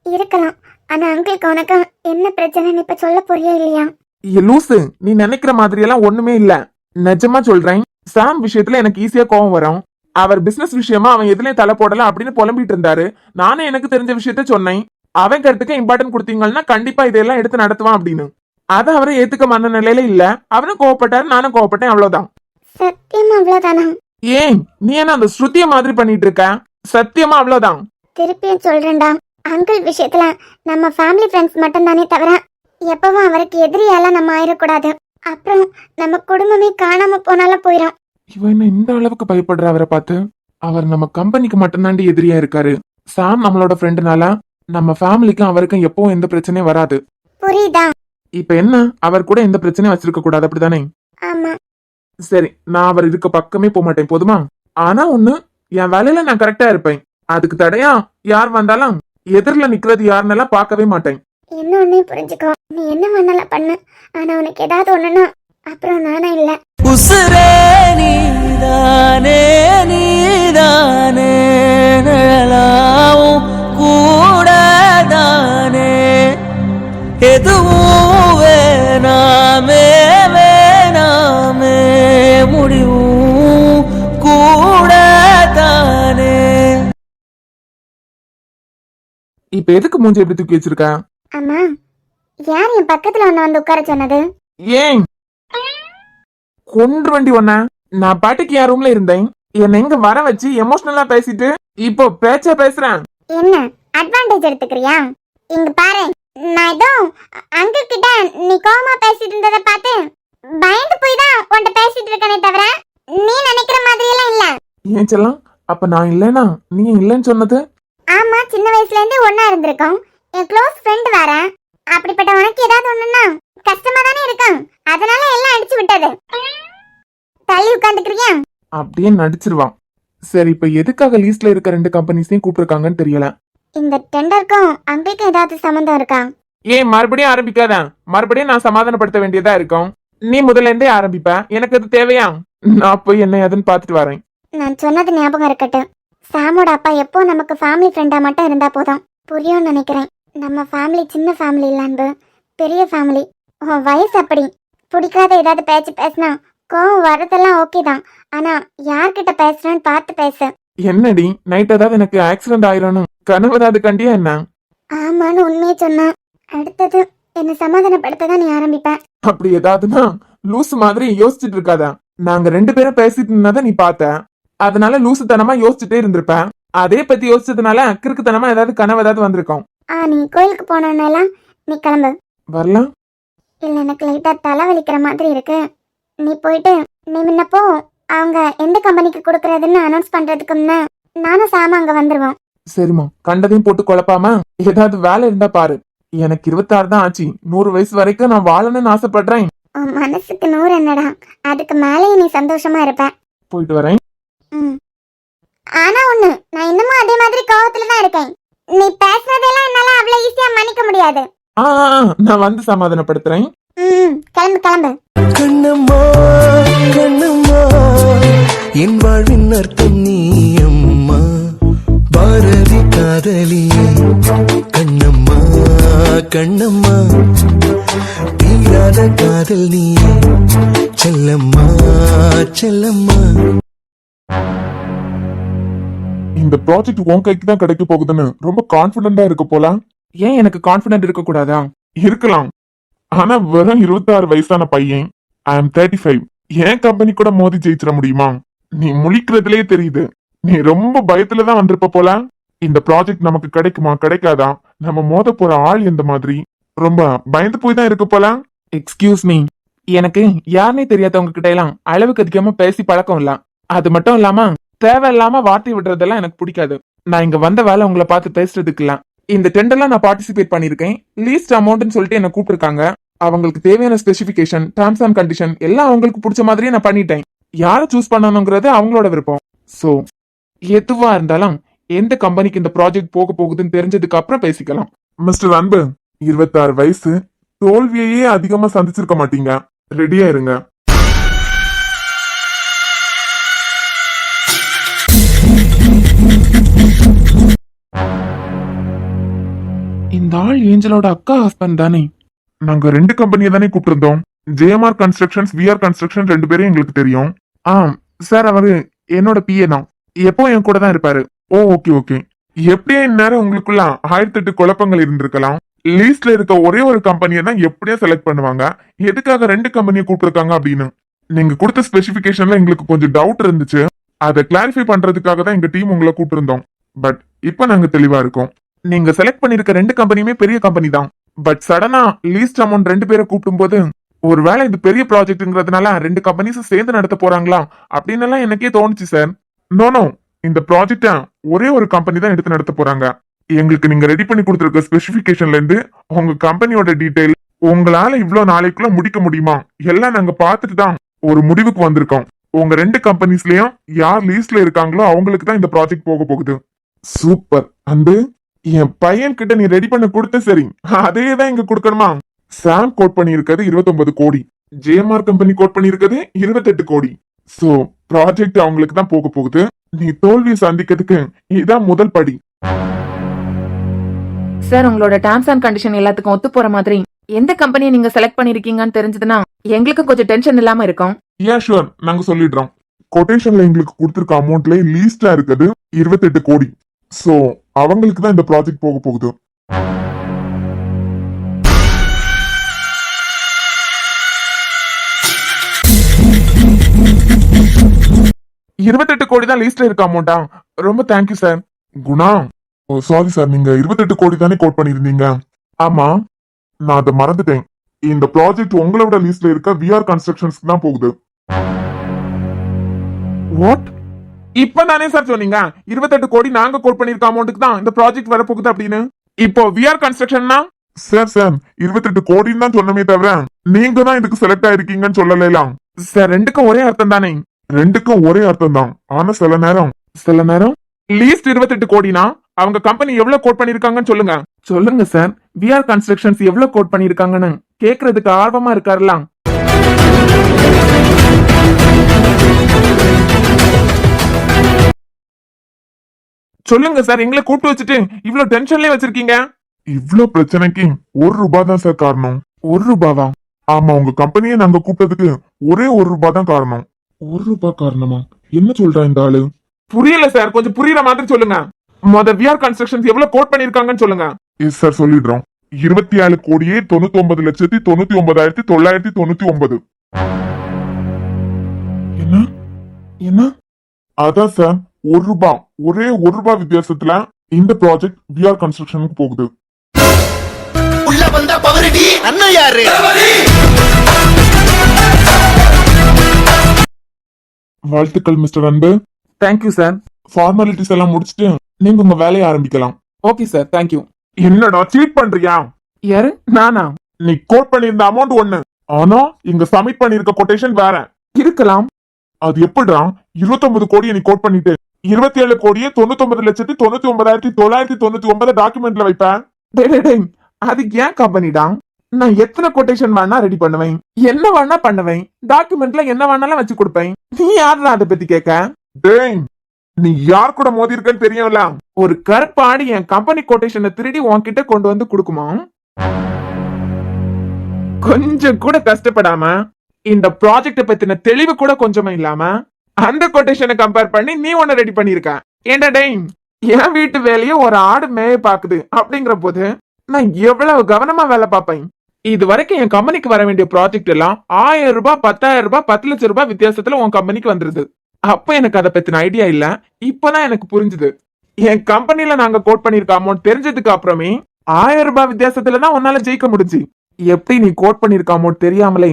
இருக்கலாம், ஆனா அங்கிளுக்கு உனக்கு என்ன பிரச்சனைன்னு இப்ப சொல்ல போறியா இல்லையா? லூசு, நீ நினைக்கிற மாதிரி எல்லாம் ஒண்ணுமே இல்ல. நிஜமா சொல்றேன், சாம் விஷயத்துல எனக்கு ஈஸியா கோவம் வரும். அவர் பிசினஸ் விஷயமா அவன் எதுலயும் தலை போடல அப்படின்னு புலம்பிட்டு இருந்தாரு. நானே எனக்கு தெரிஞ்ச விஷயத்த சொன்னேன். அவன் கருத்துக்கு இம்பார்ட்டன்ட் கொடுத்தீங்கன்னா கண்டிப்பா இதெல்லாம் எடுத்து நடத்துவான் அப்படின்னு. அதை அவரை ஏத்துக்க மனநிலையில இல்ல. அவனும் கோவப்பட்டாரு, நானும் கோவப்பட்டேன், அவ்வளவுதான். சத்தியமா அவ்வளவுதானா? ஏன் நீ என்ன அந்த ஸ்ருதிய மாதிரி பண்ணிட்டு இருக்க? சத்தியமா அவ்வளவுதான். திருப்பியும் சொல்றேன்டா, அங்கிள் விஷயத்துல நம்ம ஃபேமிலி ஃப்ரெண்ட்ஸ் மட்டும் தானே தவிர எப்பவும் அவருக்கு எதிரியால நம்ம ஆயிடக்கூடாது. அப்புறம் நம்ம குடும்பமே காணாம போனாலும் போயிடும். இவன் என்ன இந்த அளவுக்கு பயப்படுற அவரை பார்த்து? அவர் நம்ம கம்பெனிக்கு மட்டும்தாண்டி எதிரியா இருக்காரு. சாம் நம்மளோட ஃப்ரெண்டுனால நம்ம ஃபேமிலிக்கும் அவருக்கும் எப்பவும் எந்த பிரச்சனையும் வராது. புரியுதா? இப்ப என்ன, அவர் கூட எந்த பிரச்சனையும் வச்சிருக்க கூடாது, அப்படிதானே? ஆமா. சரி, நான் அவர் இருக்க பக்கமே போக மாட்டேன், போதுமா? ஆனா ஒண்ணு, என் வேலையில நான் கரெக்டா இருப்பேன். அதுக்கு தடையா யார் வந்தாலும் எதிரில நிக்கிறது யாருன்னெல்லாம் பார்க்கவே மாட்டேன். என்ன ஒன்னே புரிஞ்சுக்கோ, நீ என்ன வேணாலும் பண்ணு, ஆனா உனக்கு ஏதாவது ஒண்ணுன்னா அப்புறம் நானா இல்ல. உசுரே நீதானே நீதானே நிழலாவும் கூடதானே எதுவும் வேணாமே வேணாமே முடிவும் கூடதானே. இப்ப எதுக்கு மூஞ்சி எப்படி தூக்கி வச்சிருக்க? அம்மா, யார் என் பக்கத்துல வந்து உட்கார சொன்னது? ஏன் கொன்று வண்டி ஒன்ன? நான் பாட்டுக்கு என் ரூம்ல இருந்தேன். என்ன எங்க வர வச்சு எமோஷனலா பேசிட்டு இப்போ பேச்சா பேசுறேன். என்ன அட்வான்டேஜ் எடுத்துக்கிறியா? இங்க பாரு, நான் ஏதோ அங்கிள் கிட்ட நீ கோவமா பேசிட்டு இருந்ததை பார்த்து பயந்து போய் தான் உன்கிட்ட பேசிட்டு இருக்கனே தவிர நீ நினைக்கிற மாதிரி எல்லாம் இல்ல. ஏன் செல்லம், அப்ப நான் இல்லைனா நீ இல்லைன்னு சொன்னது? ஆமா, சின்ன வயசுல இருந்து ஒன்னா இருந்திருக்கோம். என் க்ளோஸ் ஃப்ரெண்ட் வேற. அப்படிப்பட்ட உனக்கு ஏதாவது ஒண்ணுன்னா கஷ்டமா தானே இருக்கும். அதனால எல்லாம் அடிச்சு விட்டது. தள்ளி உட்காந்துக்கிறியா? அப்படியே நடிச்சிருவான். சரி, இப்ப எதுக்காக லீஸ்ட்ல இருக்க 2 கம்பெனிஸையும் கூப்பிட்டுருக்காங்கன்னு தெரியல. இந்த டெண்டருக்கும் அங்கிளுக்கும் ஏதாவது சம்பந்தம் இருக்கா? ஏன் மறுபடியும் ஆரம்பிக்காத? மறுபடியும் நான் சமாதானப்படுத்த வேண்டியதா இருக்கும். நீ முதல்ல இருந்தே ஆரம்பிப்ப, எனக்கு அது தேவையா? நான் போய் என்ன ஏதுன்னு பாத்துட்டு வரேன். நான் சொன்னது ஞாபகம் இருக்கட்டும். சாமோட அப்பா எப்போ நமக்கு ஃபேமிலி ஃப்ரெண்டா மட்டும் இருந்தா போதும். புரியும்னு நினைக்கிறேன். நம்ம ஃபேமிலி சின்ன ஃபேமிலி இல்ல அன்பு, பெரிய ஃபேமிலி. உன் வயசு அப்படி. பிடிக்காத ஏதாவது பேச்சு பேசினா கோவம் வரதெல்லாம் ஓகே தான், ஆனா யார்கிட்ட பேசுறேன்னு பார்த்து பேசு. என்னடி, நைட் ஏதாவது எனக்கு ஆக்சிடென்ட் ஆயிரணும் கனவு ஏதாவது கண்டியா என்ன? ஆமான்னு உண்மையை சொன்னா அடுத்தது என்ன சமாதானப்படுத்த தான் நீ ஆரம்பிப்ப. அப்படி ஏதாவதுன்னா லூசு மாதிரி யோசிச்சுட்டு இருக்காத. நாங்க 2 பேரும் பேசிட்டு இருந்ததை நீ பார்த்த, அதனால லூசுத்தனமா யோசிச்சுட்டே இருந்திருப்ப. அதே பத்தி யோசிச்சதுனால கிறுக்குத்தனமா ஏதாவது கனவு ஏதாவது வந்திருக்கும். நீ கோயிலுக்கு போனோன்னெல்லாம் நீ கிளம்பு. வரலாம்? இல்ல, எனக்கு லைட்டா தலை வலிக்கிற மாதிரி இருக்கு. நீ போயிட்டு நீ முன்னப்போ அவங்க எந்த கம்பெனிக்கு கொடுக்கறதுன்னு அனௌன்ஸ் பண்றதுக்கு முன்ன நானும் சாம அங்க வந்துருவோம். சரிம்மா, கண்டதையும் போட்டு குழப்பாம ஏதாவது வேலை இருந்தா பாரு. எனக்கு 26 தான் ஆச்சு. 100 வயசு வரைக்கும் நான் வாழணும்னு ஆசைப்படுறேன். உன் மனசுக்கு 100 என்னடா, அதுக்கு மேலேயே நீ சந்தோஷமா இருப்ப. போயிட்டு வரேன். ஆனா ஒண்ணு, நான் இன்னமும் அதே மாதிரி கோவத்துல தான் இருக்கேன். நீ பேசுறதெல்லாம் என்னால அவ்வளவு ஈஸியா மன்னிக்க முடியாது. நான் வந்து சமாதானப்படுத்துறேன். கிளம்பு கிளம்பு. கண்ணம்மா கண்ணம்மா என் வாழ்வின் அர்த்தம் நீ அம்மா, பாரதி காதலி கண்ணம்மா கண்ணம்மா, தீராத காதல் நீ செல்லம்மா செல்லம்மா. இந்த ப்ராஜெக்ட் உன் கைக்கு தான் கிடைக்க போகுதுன்னு ரொம்ப கான்பிடண்டா இருக்க போல. ஏன் எனக்கு கான்பிடன்ட் இருக்க கூடாதா? இருக்கலாம், ஆனா வெறும் 26 வயசான பையன். I am 35. என் கம்பெனி கூட மோதி ஜெயிச்சிட முடியுமா? நீ முழிக்கிறதுலயே தெரியுது, நீ ரொம்ப பயத்துலதான் வந்திருப்ப போல. இந்த ப்ராஜெக்ட் நமக்கு கிடைக்குமா கிடைக்காதா, நம்ம மோத போற ஆள் எந்த மாதிரி, ரொம்ப பயந்து போய் தான் இருக்க போல. எக்ஸ்கியூஸ் மீ, எனக்கு யாருனே தெரியாதவங்க கிட்ட எல்லாம் அளவுக்கு அதிகமா பேசி பழக்கம் இல்ல. அது மட்டும் இல்லாம தேவையில்லாம வார்த்தை விடுறதெல்லாம் எனக்கு பிடிக்காது. நான் இங்க வந்த வேலை உங்களை பார்த்து பேசுறதுக்கு இல்ல. இந்த டெண்டர்ல நான் பார்ட்டிசிபேட் பண்ணிருக்கேன். லீஸ்ட் அமௌண்ட்னு சொல்லிட்டு என்ன கூப்பிட்டுருக்காங்க. அவங்களுக்கு தேவையான ஸ்பெசிபிகேஷன், டர்ம்ஸ் அண்ட் கண்டிஷன் எல்லாம் அவங்களுக்கு பிடிச்ச மாதிரியே நான் பண்ணிட்டேன். யாரை சூஸ் பண்ணணுங்கிறது அவங்களோட விருப்பம். சோ எதுவா இருந்தாலும் எந்த கம்பெனிக்கு இந்த ப்ராஜெக்ட் போக போகுதுன்னு தெரிஞ்சதுக்கு அப்புறம் பேசிக்கலாம். மிஸ்டர் அன்பு, 26 வயசு, தோல்வியையே அதிகமா சந்திச்சிருக்க மாட்டீங்க. ரெடியா இருங்க. இந்த ஆள் ஏஞ்சலோட அக்கா ஹஸ்பண்ட் தானே? நாங்க 2 கம்பெனியை தானே கூப்பிட்டிருந்தோம். ஜேஎம்ஆர் கன்ஸ்ட்ரக்ஷன்ஸ், விஆர் கன்ஸ்ட்ரக்ஷன் 2 பேரும் எங்களுக்கு தெரியும். சார், அவரு என்னோட பிஏ தான். எப்போ என் கூட தான் இருப்பாரு. Okay okay. எப்படியே இந்நேரம் உங்களுக்குள்ள 1008 குழப்பங்கள் இருந்திருக்கலாம். லீஸ்ட்ல இருக்க ஒரே ஒரு கம்பெனியை தான் எப்படியா செலக்ட் பண்ணுவாங்க. எதுக்காக 2 கம்பெனியை கூப்பிட்டுருக்காங்க அப்படின்னு நீங்க கொடுத்த ஸ்பெசிபிகேஷன்ல எங்களுக்கு கொஞ்சம் டவுட் இருந்துச்சு. அதை கிளாரிஃபை பண்றதுக்காக தான் எங்க டீம் உங்களை கூப்பிட்டிருந்தோம். பட் இப்ப நாங்க தெளிவா இருக்கோம். நீங்க செலக்ட் பண்ணிருக்க 2 கம்பெனியுமே பெரிய கம்பெனி தான். பட் சடனா லீஸ்ட் அமௌண்ட் 2 பேரை கூப்பிடும் போது ஒருவேளை இது பெரிய ப்ராஜெக்ட்ங்கிறதுனால 2 கம்பெனிஸும் சேர்ந்து நடத்த போறாங்களா அப்படின்னு எல்லாம் எனக்கே தோணுச்சு சார். நோ, இந்த ப்ராஜெக்ட ஒரே ஒரு கம்பெனி தான் எடுத்து நடத்த போறாங்க. எங்களுக்கு நீங்க ரெடி பண்ணி கொடுத்துருக்க ஸ்பெசிபிகேஷன்ல இருந்து உங்க கம்பெனியோட டீடைல், உங்களால இவ்வளவு நாளைக்குள்ள முடிக்க முடியுமா எல்லாம் நாங்க பார்த்துட்டு தான் ஒரு முடிவுக்கு வந்திருக்கோம். உங்க 2 கம்பெனிஸ்லயும் யார் லீஸ்ட்ல இருக்காங்களோ அவங்களுக்கு தான் இந்த ப்ராஜெக்ட் போக போகுது. சூப்பர் அன்பு, என் பையன் கிட்ட நீ ரெடி பண்ண கொடுத்த சரி, அதே தான் இங்க கொடுக்கணுமா? சாம் கோட் பண்ணி இருக்கிறது 29 கோடி, ஜேஎம்ஆர் கம்பெனி கோட் பண்ணி இருக்கிறது 28 கோடி. சோ ப்ராஜெக்ட் அவங்களுக்கு தான் போக போகுது. நீ தோல்வியை சந்திக்கிறதுக்கு இதான் முதல் படி. சார், உங்களோட டேர்ம்ஸ் அண்ட் கண்டிஷன் எல்லாத்துக்கும் ஒத்து போற மாதிரி எந்த கம்பெனியை நீங்க செலக்ட் பண்ணிருக்கீங்கன்னு தெரிஞ்சதுன்னா எங்களுக்கும் கொஞ்சம் டென்ஷன் இல்லாம இருக்கும். ஷூர், நாங்க சொல்லிடுறோம். கொட்டேஷன்ல எங்களுக்கு கொடுத்திருக்க அமௌண்ட்ல லீஸ்டா இருக்குது 28 கோடி. சோ அவங்களுக்கு தான் இந்த ப்ராஜெக்ட் போக போகுது. $28 கோடி தான் லீஸ்ட்ல இருக்க அமௌண்டா? ரொம்ப thank you sir. Guna, sorry sir, நீங்க 28 கோடி தானே கோட் பண்ணிருந்தீங்க? ஆமா, நான் அதை மறந்துட்டேன். இந்த ப்ராஜெக்ட் உங்களோட லீஸ்ட்ல இருக்க விஆர் கன்ஸ்ட்ரக்ஷன்ஸ்க்கு தான் போகுது. வாட்? இப்பதானே சார் சொன்னீங்க 28 கோடி நாங்க கோட் பண்ணிருக்க அமௌண்ட்டுக்கு தான் இந்த ப்ராஜெக்ட் வர போகுது அப்படின்னு. இப்போ விஆர் கன்ஸ்ட்ரக்ஷன்னா? சார் 28 கோடின்னு தான் சொன்னமே தவிர நீங்க தான் இதுக்கு செலக்ட் ஆயிருக்கீங்கன்னு சொல்லலாம் சார். 2க்கும் ஒரே அர்த்தம் தானே? 2க்கும் ஒரே அர்த்தம் தான். ஆனா சில நேரம் லீஸ்ட் 28 கோடினா அவங்க கம்பெனி எவ்வளவு கோட் பண்ணிருக்காங்கன்னு சொல்லுங்க. சொல்லுங்க சார், விஆர் கன்ஸ்ட்ரக்ஷன்ஸ் எவ்வளவு கோட் பண்ணிருக்காங்கன்னு கேக்குறதுக்கு ஆர்வமா இருக்காருலாம். சொல்லுங்க சார், எங்களை கூப்பிட்டு வச்சுட்டு இவ்வளவு டென்ஷன்லயே வச்சிருக்கீங்க. இவ்ளோ பிரச்சனைக்கு ₹1 தான் சார் காரணம். ₹1? ஆமா, உங்க கம்பெனியை நாங்க கூப்பிட்டதுக்கு ஒரே ₹1 தான் காரணம். ₹1 காரணமா? என்ன சொல்றா இந்த ஆளு? புரியல சார், கொஞ்சம் புரியுற மாதிரி சொல்லுங்க. விஆர் கன்ஸ்ட்ரக்ஷன்ஸ் எவ்வளவு கோட் பண்ணிருக்காங்கன்னு சொல்லுங்க. எஸ் சார், சொல்லிடுறோம். 27 கோடியே 99,99,999. என்ன? அதான் சார், ₹1, ஒரே ₹1 வித்தியாசத்துல இந்த ப்ராஜெக்ட் விஆர் கன்ஸ்ட்ரக்ஷனுக்கு போகுது. உள்ள வந்தா பவரடி அண்ணன் யாரு? வாழ்த்துக்கள் மிஸ்டர் அன்பு. Thank you sir. ஃபார்மாலிட்டிஸ் எல்லாம் முடிச்சுட்டு நீங்க உங்க வேலையை ஆரம்பிக்கலாம். Okay sir, thank you. என்னடா சீட் பண்றியா? யாரு? நானா? நீ கோட் பண்ணிருந்த அமௌண்ட் ஒண்ணு, ஆனா இங்க சப்மிட் பண்ணிருக்க கொட்டேஷன் வேற இருக்கலாம். அது எப்படிடா 29 கோடியை நீ கோட் பண்ணிட்டு 27 கோடியே 99,99,999 டாக்குமெண்ட்ல வைப்பேன்? அது ஏன் கம்பெனிடா? நான் எத்தனை கொட்டேஷன் வேணா ரெடி பண்ணுவேன், என்ன வேணா பண்ணுவேன், டாக்குமெண்ட்ல என்ன வேணாலும் வச்சு கொடுப்பேன். நீ யாருடா அதை பத்தி கேட்க? டேய், நீ யார் கூட மோதி இருக்கன்னு தெரியும்ல. ஒரு கருப்பாடி என் கம்பெனி கொட்டேஷனை திருடி உன்கிட்ட கொண்டு வந்து கொடுக்குமா? கொஞ்சம் கூட கஷ்டப்படாம, இந்த ப்ராஜெக்ட பத்தின தெளிவு கூட கொஞ்சமா இல்லாம அந்த கொட்டேஷனை கம்பேர் பண்ணி நீ ஒன்னு ரெடி பண்ணிருக்க. ஏண்டா டேய், என் வீட்டு வேலையை ஒரு ஆடு மேய பாக்குது அப்படிங்கிற போது நான் எவ்வளவு கவனமா வேலை பார்ப்பேன். இது வரைக்கும் என் கம்பெனிக்கு வர வேண்டிய ப்ராஜெக்ட் எல்லாம் ₹1000, ₹10,000, ₹10 லட்சம் வித்தியாசத்துல உன் கம்பெனிக்கு வந்துருது. அப்ப எனக்கு அதை பத்தின ஐடியா இல்ல, இப்பதான் எனக்கு புரிஞ்சுது. என் கம்பெனில நாங்க கோட் பண்ணிருக்க அமௌண்ட் தெரிஞ்சதுக்கு அப்புறமே ₹1000 வித்தியாசத்துல தான் உன்னால ஜெயிக்க முடிஞ்சு. எப்படி நீ கோட் பண்ணிருக்க அமௌண்ட் தெரியாமலே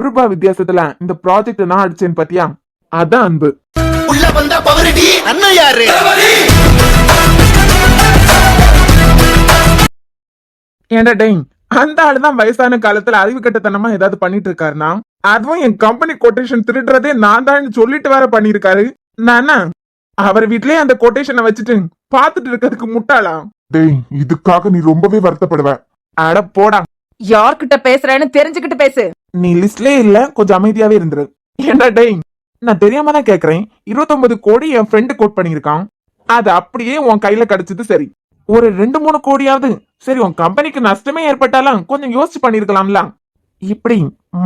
ரூபாய் வித்தியாசத்துல இந்த ப்ராஜெக்ட் நான் அடிச்சேன் பாத்தியா, அதான் அன்பு. உள்ள வந்தா பவரடி அண்ணன் யாரு? ஏன்டா டேய், அந்த ஆளுதான் வயசான காலத்துல அறிவு கட்டத்தனமா ஏதாவது பண்ணிட்டு இருக்காருன்னா, அதுவும் என் கம்பெனி கொட்டேஷன் திருடுறதே நான் தான் சொல்லிட்டு வேற பண்ணிருக்காரு. நானா அவர் வீட்லயே அந்த கொட்டேஷனை வச்சுட்டு பாத்துட்டு இருக்கிறதுக்கு முட்டாளா? டேய், இதுக்காக நீ ரொம்பவே வருத்தப்படுவ. அட போடா. யார்கிட்ட பேசுறேன்னு தெரிஞ்சுக்கிட்டு பேசு. நீ லிஸ்ட்லயே இல்ல, கொஞ்சம் அமைதியாவே இருந்துரு. ஏன்டா டேய், நான் தெரியாம தான் கேக்குறேன். 29 கோடி என் ஃப்ரெண்டு கோட் பண்ணிருக்கான். அது அப்படியே உன் கையில கிடைச்சது சரி. ஒரு 2-3 கோடியாவது சரி உன் கம்பெனிக்கு நஷ்டமே ஏற்பட்டாலும் கொஞ்சம் யோசிச்சு பண்ணிருக்கலாம்ல. இப்படி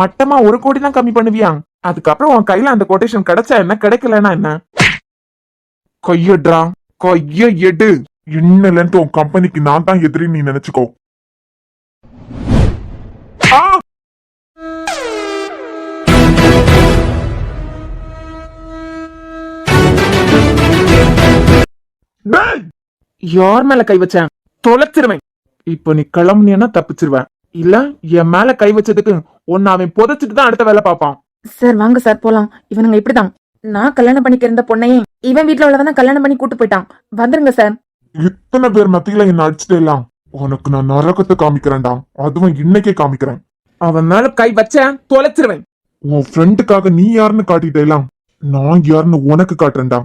மட்டமா 1 கோடி தான் கம்மி பண்ணுவியா? அதுக்கப்புறம் உன் கையில அந்த கொட்டேஷன் கிடைச்சா என்ன, கிடைக்கலன்னா என்ன? கையட்ரா, கைய எடு. இன்னல இருந்து உன் கம்பெனிக்கு நான் தான் எதிரி நீ நினைச்சுக்கோ. ஆ! டேய்! யார் மேல கை வச்சேன்? தொலைச்சிருவேன். இப்ப நீ கிளம்புனியன்னா தப்பிச்சிருவேன். இல்ல என் மேல கை வச்சதுக்கு உன்னை அவன் புதைச்சிட்டு தான் அடுத்த வேலை பார்ப்பான். சார் வாங்க சார் போலாம். இவனுங்க இப்படிதான். நான் கல்யாணம் பண்ணிக்க இருந்த பொண்ணையே இவன் வீட்டுல உள்ளவன் கல்யாணம் பண்ணி கூட்டு போயிட்டான். வந்துருங்க சார். இத்தனை பேர் மத்தியில என்ன அடிச்சுட்டேலாம். உனக்கு நான் நரகத்தை காமிக்கிறேன்டா. அதுவும் இன்னைக்கே காமிக்கிறேன். அவன் மேல கை வச்சேன் தொலைச்சிருவேன். உன் ஃப்ரெண்டுக்காக நீ யாருன்னு காட்டிட்டேலாம், நான் யாருன்னு உனக்கு காட்டுறேன்டா.